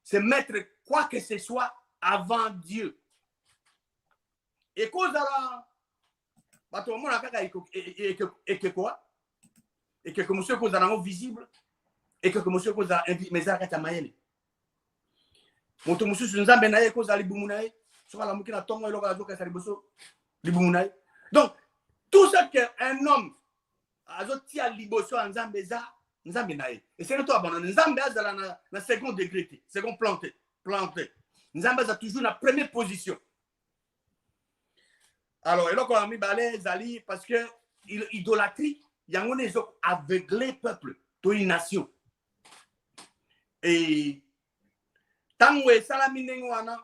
c'est mettre quoi que ce soit avant Dieu. Et kozala bato mona kaka et quoi et que monsieur kozala visible et que monsieur kozala meza kata mayele moto mususu nzambe na ye kozala libumu na ye soka la mukina tongo eloko la zoka sa liboso libumu na ye. Donc tout ce qu'un homme azotia liboso en nzambe za nzambe na ye et c'est toi abandonné nzambe azala na second degré second planté nzambe za toujours na première position. Alors eloko la mibale zali parce que idolâtrie yango ne zo aveugler peuple to une nation et tango esala minenge wana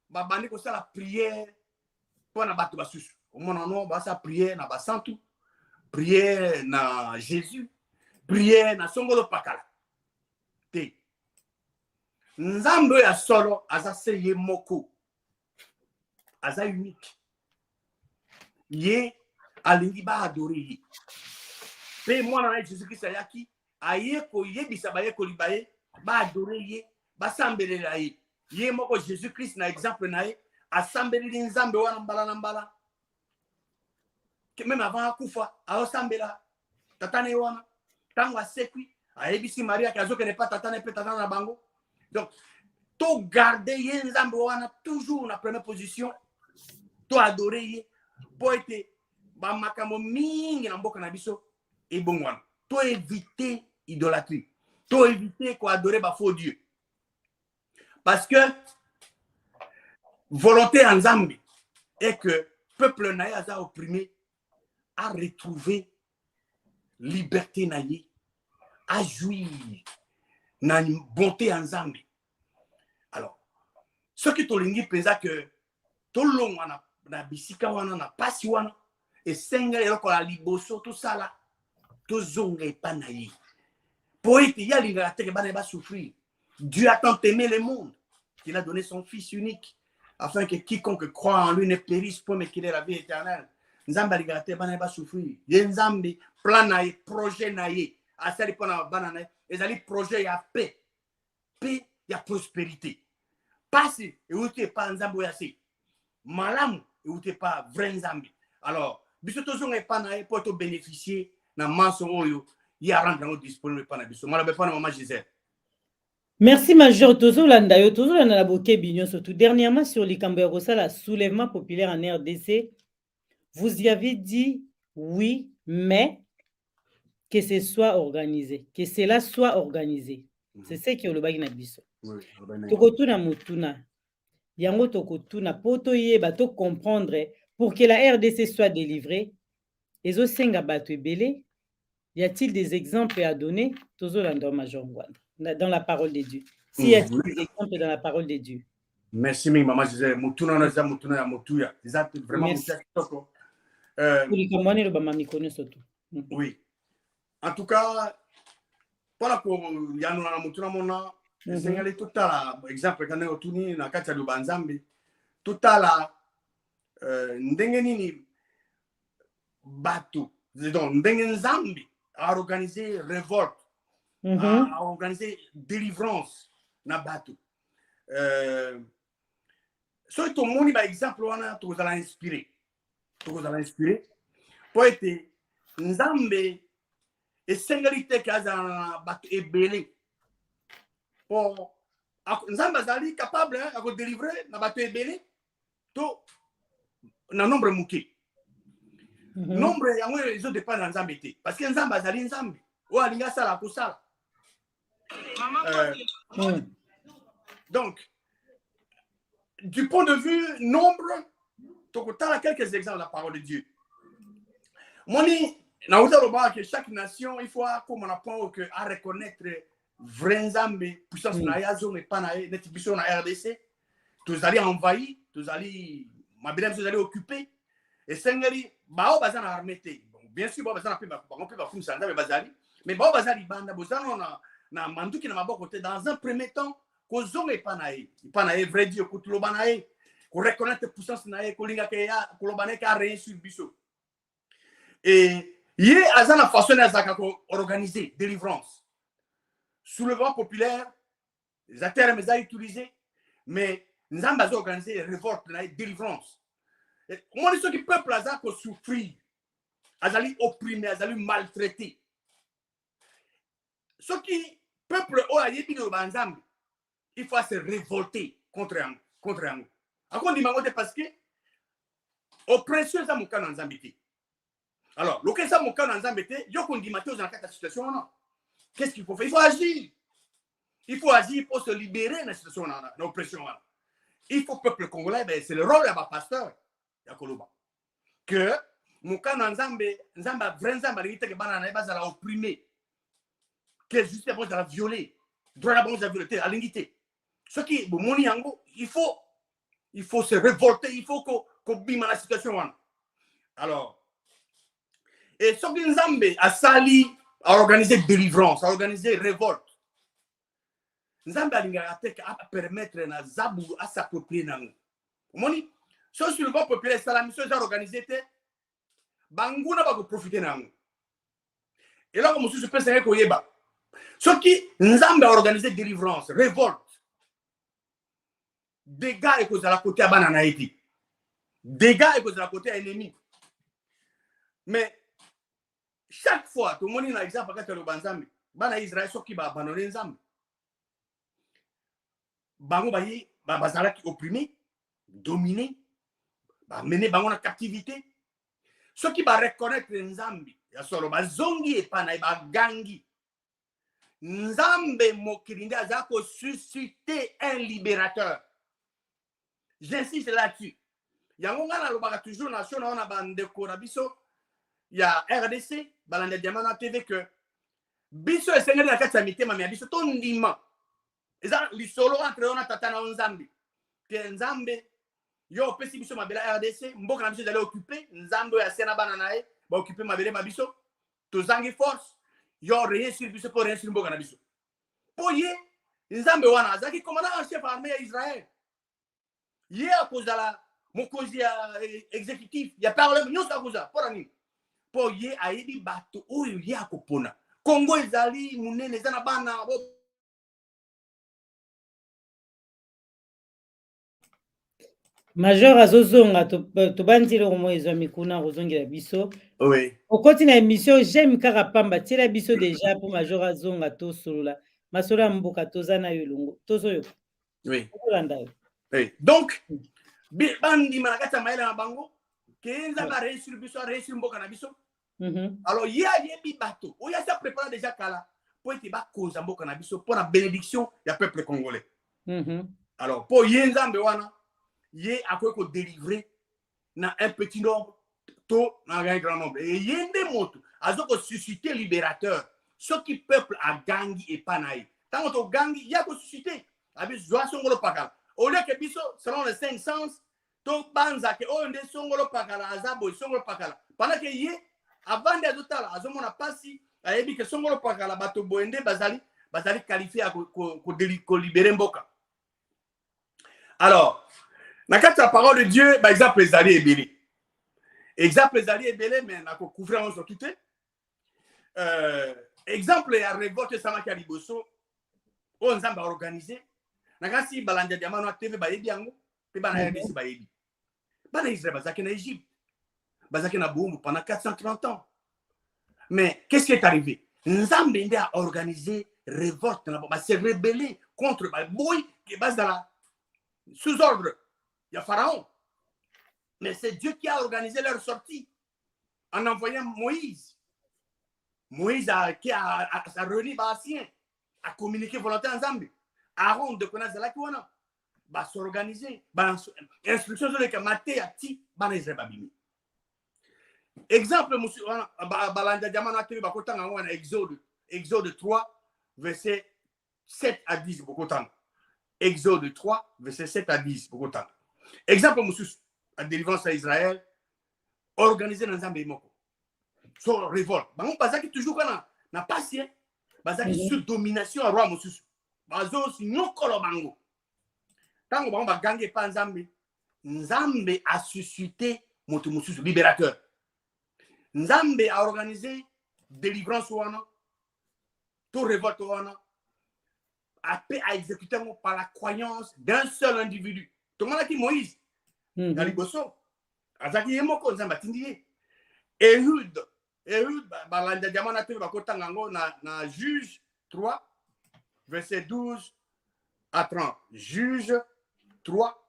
babandi kosala prière pour na bato basusu omona no basa prière na basantu prière na Jésus prière na songolo pakala te nzambe ya solo aza seye moko aza unique ye alingi ba adorer ye pe mwana na Jésus Christ ayaki aye ko yebisa baye ko libaye ba adorer ye ba sambelela ye ye moko Jésus Christ na exemple na ye asambeleli nzambe wana mbala na mbala même avant akufa aosambela tatane wana tango asekwi ayebisi Maria kazoke ne pas tatane pe tatana na bango. Donc to garder ye nzambe wana toujours na première position to adorer ye po ete ba makambo mingi na mboka na biso e bongwana to éviter idolâtrie to éviter ko adorer ba faux dieu parce que volonté en Zambie est que peuple na aza opprimé a retrouver liberté na ye a jouir na bonté en Zambie. Alors ce qui tolingi pensa que to longwana na bisika wana na pasi wana esenga eloko la liboso tout ça là to zonga epana ye po ete ya lingala teke bana ba souffrir. Dieu a tant aimé le monde qu'il a donné son fils unique afin que quiconque croit en lui ne périsse pas mais qu'il ait la vie éternelle. Nzamba lingala teke bana ba souffrir ye nzambe plan na ye projet na ye asali pona bana na ezali projet ya paix ya prospérité pasi euté pa nzambo ya se malamu euté pa vrai nzambe. Alors biso tozonga epana ye po to bénéficier na maso oyo ya rendre disponible pa na biso mala be pa na maman Gisèle. Merci Major Tozolanda yo Tozolanda la boké bignon surtout dernièrement sur likambo ya kosala soulèvement populaire en RDC. Vous y avez dit oui mais que ce soit organisé, que cela soit organisé. C'est ce qui est le bagi na biso. Tokotuna mutuna. Yango tokotuna poto yeba to comprendre pour que la RDC soit délivrée. Ezo senga bato ebele. Y a-t-il des exemples à donner? Tozolanda Major Ngwanda dans la parole de Dieu. S'il y a des exemples dans la parole de Dieu. Merci maman Gisèle. Mutuna na za mutuna ya mutuya. C'est vraiment mutuya kitoko. Oui. En tout cas, voilà pour Yano na mutuna mona, c'est tout à exemple quand on tourne na kati ya Lubanzambi, tout à la ndenge nini bato, donc ndenge nzambi a organisé révolte, a organisé délivrance na bato. So to moni ba exemple wana to za inspiré. To za inspiré. Pour être nzambe et singalité kaza bato ebele. Pour nzambe azali capable à délivrer na bato ebele to na nombre muke. Nombre yango les autres dépend de nzambe te parce que nzambe azali nzambe. O alinga sala ko sala. Donc du point de vue nombre, tu as quelques exemples de la parole de Dieu. Moni, na que chaque nation, il faut comme on apprend à reconnaître vrai nzambe puissance na ye azonga epa na ye neti biso na RDC tozali envahi tozali mabele biso ezali occupé esengeli bao baza na armée te bien sûr bao baza na bango mpe bakumisa nzambe bazali mais bao baza libanda bozana na manduki na maboko te dans un premier temps kozonga epa na ye vrai Dieu kotoloba na ye koreconnaître puissance na ye kolingaka ya koloba na ye ka rien sur biso et ye aza na façon azalaka koorganiser délivrance soulèvement populaire les termes eza utilisé mais nzambe aza organiser révolte na ye délivrance omoni soki peuple aza kosouffrir azali opprimé azali maltraité soki peuple oyo ayebi liloba nzambe il faut se révolter contre yango akondima yango te parce que oppression eza mokano na nzambe te alors loka eza mokano na nzambe te yo kondima te ozala kati ya situation wana qu'est-ce qu'il faut faire il faut agir pour se libérer de la situation na oppression wana il faut peuple congolais ben c'est le rôle ya bapasteur ya koloba que mokano na nzambe vrai nzambe alingi teke bana na ye bazala opprimé que juste bon ezala violé droit na bango eza violé te alingi te soki bomoni yango il faut se révolter il faut kobima na situation wana alors et soki nzambe asali a organiser délivrance a organiser révolte nzambe alingaka te permettre na zabulu asapproprier nango omoni so sur le plan populaire salami so eza organisé te banguna bakoprofite nango eloko mosusu mpe esengeli koyeba soki nzambe a organiser délivrance révolte dégâts ekozala côté ya bana na ye te dégâts ekozala côté ya ennemi mais chaque fois tomoni na exemple kati ya loba nzambe bana Israël soki baabandone nzambe bango bazalaki opprimé dominé bamene bango na captivité soki bareconnaître nzambe ya solo bazongi epa na ye bagangi nzambe mokili nde aza kosusciter un libérateur. J'insiste là-dessus. Yango nga nalobaka toujours nation na wana bandeko na biso ya RDC balanda diamant na TV que biso esengeli na kati ya mitema ya biso tondima eza lisolo entre ona tata na nzambe ke nzambe yo opesi biso mabele ya RDC mboka na biso ezali occupé nzambe oyo asia na bana na ye baoccupé mabele ma biso tozangi force yo rien sur biso po rien sur mboka na biso po ye nzambe wana azalaki commandant en chef armée ya Israël ye akozala mokonzi ya exécutif ya parlement nyonso akozala mpona nini po ye ayebi bato oyo ye akopona Congo ezali munene eza na bana Major azozonga tobandi loko mo ezwa mikuna kozongela biso. Oui. Okoti na émission j'aime kaka pamba tila biso déjà pour Major azonga to solola. Masola mboka tozana yo longo. Tozoyo. Oui. Okolanda yo. Oui. Donc bandi manakata maela na bango kenza ba réussir biso réussir mboka na biso. Alors ya yebi bato. Oya sa prépare déjà kala pour ete ba koza mboka na biso pour la bénédiction ya peuple congolais. Alors pour yenzambe wana ye akoki kodélivrer na un petit nombre to na un grand nombre et yende moto azoko susciter libérateur ce qui peuple a gangi et panaï tant to gangi ya ko susciter abi zwa songolo pakala au lieu que biso selon les 5 sens to banza ke o nde songolo pakala azabo songolo pakala pendant que ye avant de azotala azomona pasi ayebi ke songolo pakala bato boende bazali qualifié à ko libérer mboka. Alors na kati ya parole de Dieu, par exemple ezali ebele. Exemple ezali ebele mais na ko couvrir on sur tout exemple ya révolte samaki ya liboso o nzamba organiser. Na kasi balanja diamant na TV ba yebi yango, pe bana RDC ba yebi. Bana Israël bazaki na Égypte. Bazaki na Boumou pendant 430 ans. Mais qu'est-ce qui est arrivé? Nzambe ndé a organisé révolte na ba se rebeller contre ba boy qui base dans la sous ordre. Il y a Pharaon. Mais c'est Dieu qui a organisé leur sortie en envoyant Moïse. Moïse a réuni Bassien, a communiqué volonté ensemble. Aaron de connaître la Kouana, va s'organiser, instruction sur les maté à ti, Banezre Babimi. Exemple, monsieur, Balanda Diamant a tenu Exode 3, verset 7 à 10 beaucoup temps. Exode 3 verset 7 à 10 beaucoup temps. Exemple monsieur à délivrance à Israël organisé dans Zambie moko. So révolte. Bango bazaki toujours kana na patient bazaki sur domination à roi monsieur. Bazo si nokolo bango. Tango bango bagange pa Nzambe. Nzambe a suscité moto monsieur libérateur. Nzambe a organisé délivrance wana. Tout révolte wana. A exécuté par la croyance d'un seul individu. Tout le monde a dit Moïse. Galiboso. Azaki yemoko Nzamba tindie. Ehud, balanda diamana te bakota ngango na Juge 3 verset 12 à 30. Juge 3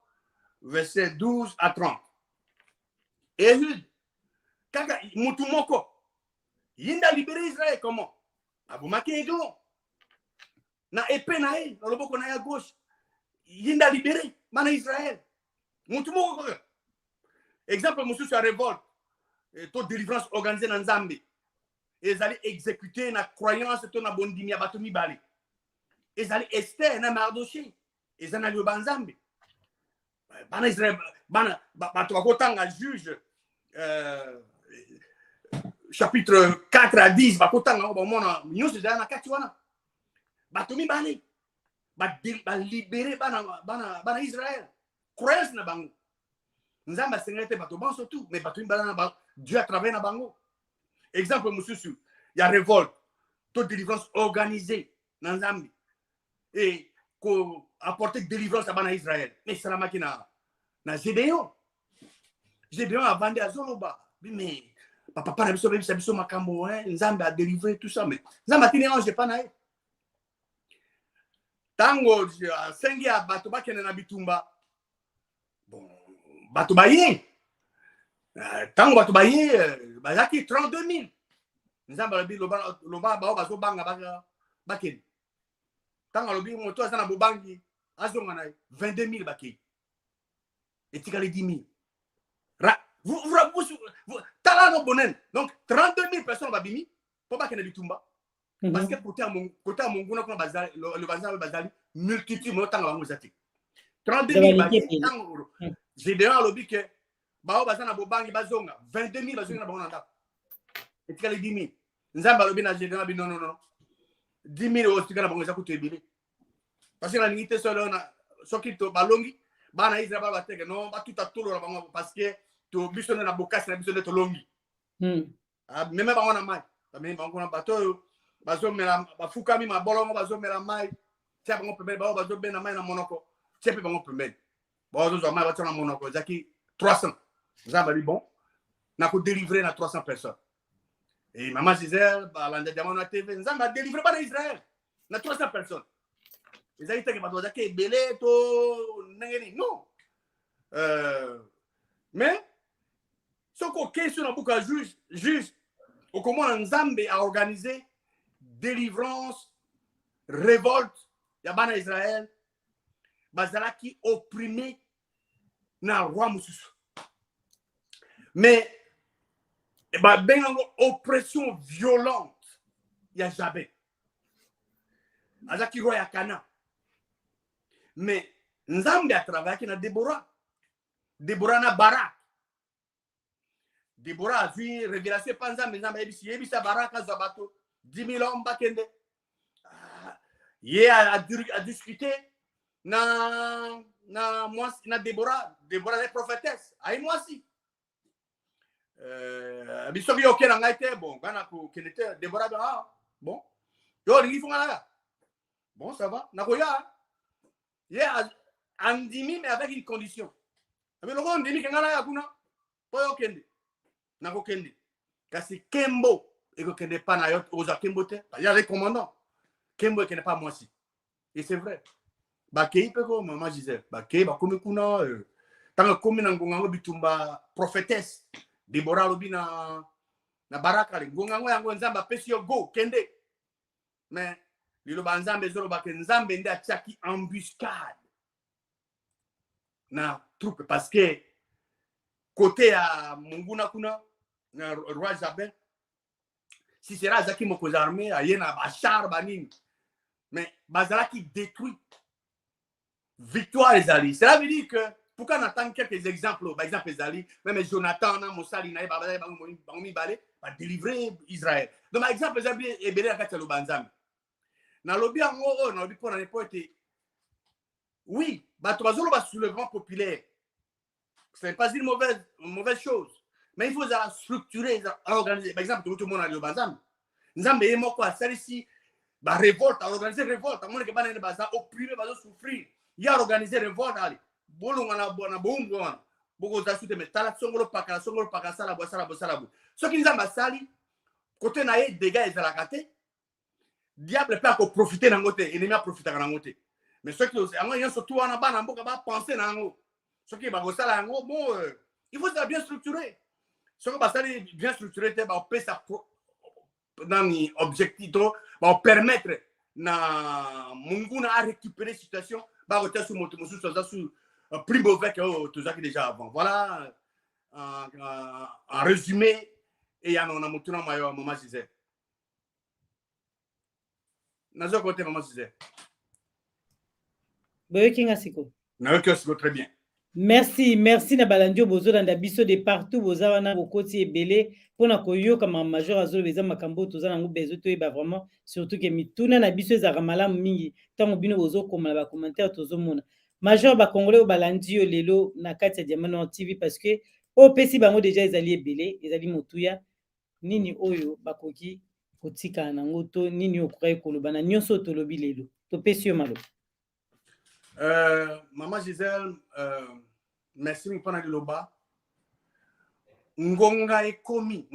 verset 12 à 30. Ehud kaka mutu moko yinda libérer Israël comment? Abumaki eglon. Na épée na e, na loboko na ya gauche. Yinda libéré mana Israël. Mutu moko. Exemple monsieur sur révolte. To délivrance organisée dans Zambie. Ils allaient exécuter na croyance to na bondimi ya bato mibale. Ils allaient Esther na Mardoché. Ils en allaient au Banzambi. Bana Israël bana bato bakotanga juge chapitre 4 à 10 bakotanga ba mona nyusi za na kati wana. Bato mibale ba libérer bana Israël. Croyance na bango. Nzamba sengete bato ban surtout mais bato mibale na Dieu a travaillé na bango. Exemple monsieur sur il y a révolte, toute délivrance organisée dans Zambie et ko apporter délivrance à bana Israël. Mais ça la makina na Gédéon. Gédéon a vendu à Zoloba. Mais papa na biso makambo hein, Nzambe a délivré tout ça mais Nzamba tinérange pas na. Tango sengi a bato bakene na bitumba. Bon, bato baye. Tango bato baye, bazaki 32 000. Nzamba lobi loba bao bazo banga bakeni. Tango lobi moto azana bobangi azonga na 22 000 bakeni. Etikali 10 000. Vous talano bonen. Donc 32 000 personnes babimi pour bakena bitumba. Parce que côté à mon guna kuna bazali le bazali bazali multitude mo tanga bango zati. 32 000 bakeni. Tango Gédéon lobi que bao bazana bobangi bazonga 22 000 bazonga na bango na ndako. Etikali 10 000. Nzamba lobi na Gédéon bi non 10 000 ostika na bango za kutebile. Parce que la limite solo na soki to balongi bana Israël ba bateke non ba tout à tout la bango parce que to bisone na bokasi na bisone to longi. Même bango na mai. Même bango na bato bazo mela bafuka mi mabolongo bazo mela mai. Tia bango pembe ba bazo bena mai na monoko. Tia pe bango pembe. Bazo zo mai bato na monoko zaki 300. Nzamba li bon. Na ko délivrer na 300 personnes. Et maman Gisèle, balanda diamant TV, Nzamba a délivré par Israël. Na 300 personnes. Ils ont dit que bato zaki belé to nengeni non. Mais ce qu'on question dans beaucoup juge au comment Nzambe a organisé délivrance, révolte, yabana Israël, bazala qui opprimé na roi mususu. Mais ben oppression violente, il y a jamais. Azaki roi ya Kana. Mais Nzambe a travaillé na Déborah. Déborah na Barak. Déborah a vu révélation panza mais Nzambe yebisa Barak azabato 10 000 hommes bakende. Il a discuté na Déborah est prophétesse. Aïe moi si. Bisobi ok na ngaite bon bana ko kenete Déborah bon. Yo ringi fungala. Bon ça va. Nakoya. Yeah, andimi mais avec une condition. Mais le rond demi kengala ya kuna. Poyo kende. Nako kende. Kasi Kembo et que kende pas na yo oza Kembo te. Il y a les commandants. Kembo et kende pas moi si. Et c'est vrai. Ba kei pe ko maman Gisèle. Ba kei ba komi kuna tanga komi na ngonga bitumba prophétesse. Déborah lobi na Baraka le ngonga yango Nzamba pesi yo go kende. Mais lilo banzambe zolo ba Nzambe ndi atiaki embuscade. Na troupe parce que côté à Munguna kuna na roi Jabin si sera zaki moko armé ayena bachar banini mais bazala qui détruit victoire les alliés. Cela veut dire que pourquoi on attend quelques exemples, par exemple les alliés, même Jonathan, Moussali, va délivrer Israël. Donc par exemple les alliés et Belé à Banzam. Dans le bien on a dit pour n'importe oui, Batouazolo va soulèvement populaire. Ce n'est pas une mauvaise chose. Mais il faut structurer, organiser. Par exemple, tout le monde a dit au Banzam. Nous avons dit quoi, c'est ici, révolte, organiser révolte. À mon avis, il va opprimer, il va souffrir. Il y a organisé révolte. Allez, bolon on a bon, beaucoup d'assurer, mais t'as la songolo paka, sala, bossala. Ce qui nous a sali, côté naïe, dégâts, ils ont la gâté. Diable peut encore profiter d'un côté, ennemi a profité d'un côté. Mais ceux qui ont surtout en bas, on va penser dans le ceux qui vont ça bon, il faut bien structurer. Ce qui va bien structuré, on peut ça dans l'objectif, va permettre na munguna à récupérer la situation, va retirer sur mon sous plus mauvais que tout ça qui déjà avant. Voilà en résumé et il y a un monté dans ma maman disait. Nazo côté maman disait. Très bien. Merci na balandio bozo dans biso de partout boza wana bokoti ebele pona koyoka ma major azolo beza makambo toza nango bezo to eba vraiment surtout que mituna na biso ezaka malamu mingi tango bino bozo koma ba commentaire tozo mona major ba congolais balandio lelo na kati ya Diamant Noir TV parce que o pesi bango déjà ezali ebele ezali motuya nini oyo bakoki kotika nango to nini okokai koloba na nyonso tolobi lelo to pesi yo malo. Maman Gisèle, merci pour le loba. Ngonga est commis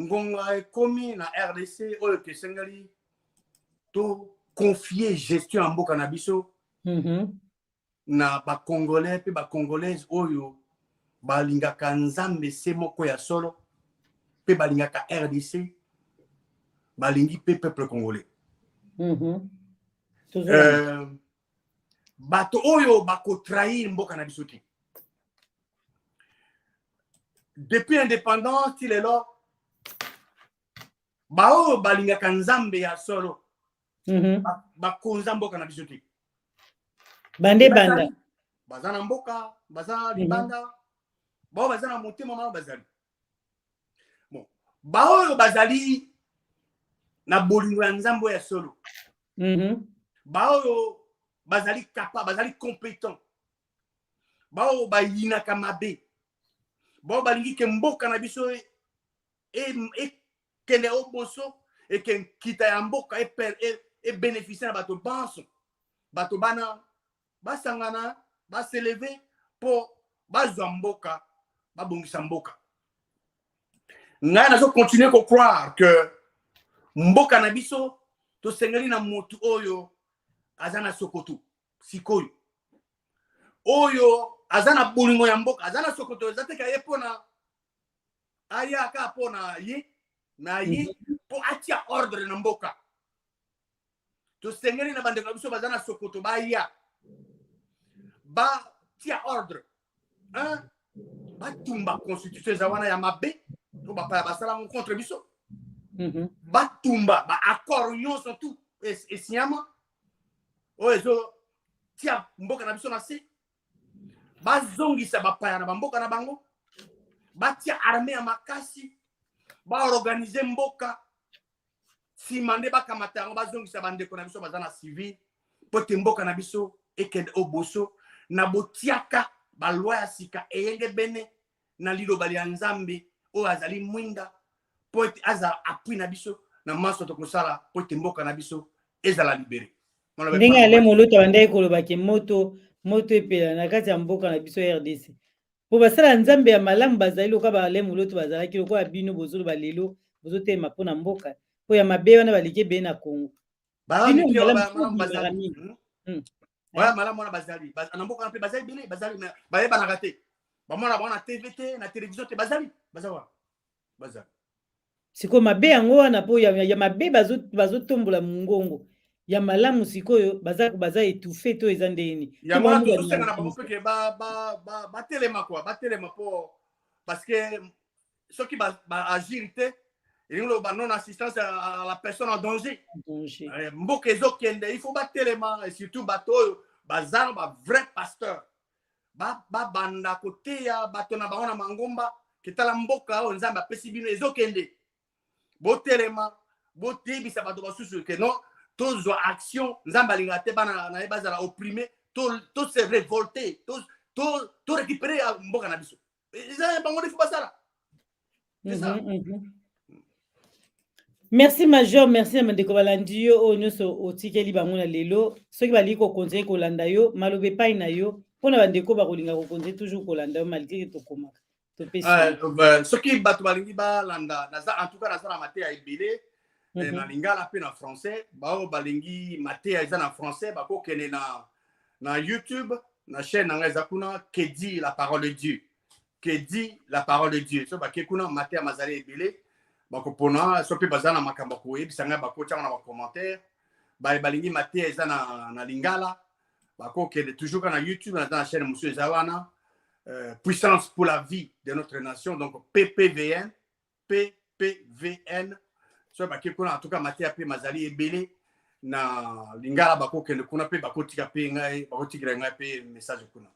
na RDC au que Sengali to confier gestion en Boka Nabiso na ba congolais pe ba congolaise oyo ba lingaka nzambe se moko ya solo pe ba lingaka RDC ba lingi pe peuple congolais. Bato oyo bako trahir mboka na biso te. Depuis l'indépendance, il est là. Bao balingaka nzambe ya solo. Bako nzamboka na biso te. Bande banda. Bazana mboka, bazana libanda. Bao bazana motema mama bazali. Bon, bao bazali na bolingo ya nzambo ya solo. Bao bazali capable, bazali compétent. Bao bayina kamabe. Bao balingi ke mboka na biso e kende oboso e ken kita ya mboka e bénéficier na bato banso. Bato bana basangana, ba s'élever pour bazwa mboka, ba bongisa mboka. Nga nazo continuer ko croire que mboka na biso to sengeli na motu oyo azana sokoto sikoyo oyo azana bolingo ya mboka azana sokoto ezateka ye pona aya ka pona ye na ye po atia ordre na mboka to sengeli na bande biso bazana sokoto ba ya ba tia ordre hein ba tumba constitution za wana ya mabe to ba pa basala contre biso ba tumba ba accord nyonso tout et siama oyo tia mboka na biso na se bazongisa bapaya na bamboka na bango batia armée ya makasi baorganize mboka nsima nde bakamata yango bazongisa bandeko na biso baza na civil po te mboka na biso ekende oboso na botiaka balwa ya sika eyenge bene na liloba ya nzambe oyo azali mwinda po ete aza appui na biso na maso tokosala po ete mboka na biso ezala libere. Ndenge ale moloto bandai koloba ke moto epela na kati ya mboka na biso RDC. Po basala nzambe ya malamu bazali loka ba ale moloto bazalaki lokola bino bozolo balelo bozotema mpona mboka. Po ya mabe wana balike be na Congo. Voilà malamu wana bazali. Na mboka na pe bazali bele bazali bayeba na raté. Ba mwana bana TVT na télévision te bazali. Bazali. Siko mabe yango wana po ya mabe bazotombola mungongo. Ya malamu sikoyo baza étouffé to eza ndeni ya mwana to senga na bango peke ba telema quoi ba telema po parce que ceux qui ba agir te non-assistance à la personne en danger. Danger. Il faut battre l'élément, et surtout bateau, bazar, vrai pasteur. Banda côté ya bato na bango na mangomba ketala mboka o nzamba pesi bino ezokende botelema botebisa bato basusu ke non tous action nzamba lingate bana na bazala opprimé tous se révolter tous récupérer mboka na biso ezala bango defu basala. Merci Major, merci à Mandeko Balandi yo o nyoso otikeli bango na lelo soki bali ko konze ko landa yo malobe pai na yo pona bandeko ba kolinga ko konze toujours ko landa malgré to komaka to pesi soki bato balingi ba landa naza en tout cas naza na mate ya ebele na lingala pe na français bao balingi mate ya eza na français bako kene na YouTube na chaîne na ngeza kuna que dit la parole de Dieu, que dit la parole de Dieu so ba ke kuna mate ya mazali ebele bakopona soki bazana makambo ko ebisanga bakotya na ba commentaire balingi mate eza na lingala bako kene toujours na YouTube na la chaîne monsieur Zawana puissance pour la vie de notre nation donc PPVN so ba ke kuna en tout cas mate pe mazali ebele na lingala bako kene kuna pe bakotika pe ngai bakotikira ngai pe message kuna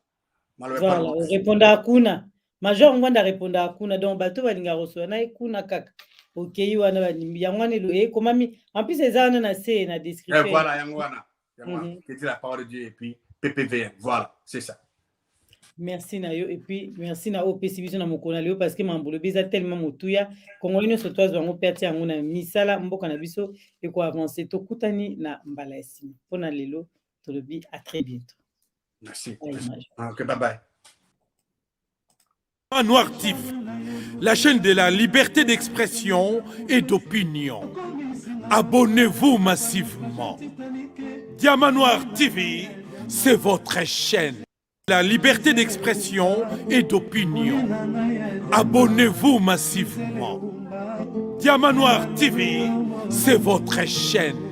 voilà répondre à kuna Major ngwanda répondre à kuna donc bato balinga reçoit na kuna kaka OK wana yangwana lo komami en plus les ana na c'est na description voilà yangwana qui dit la parole de Dieu et puis PPVN voilà c'est ça. Merci Nayo et puis merci na OPC biso na mokona leo parce que mambolo beza tellement motuya kongolino so tozo ngo perti yango na misala mboka na biso et ko avancer to kutani na mbala esimi pona lelo to lobi à très bientôt. Merci. OK bye bye. Noir TV, la chaîne de la liberté d'expression et d'opinion. Abonnez-vous massivement. Diamant Noir TV, c'est votre chaîne. La liberté d'expression et d'opinion. Abonnez-vous massivement. Diamant Noir TV, c'est votre chaîne.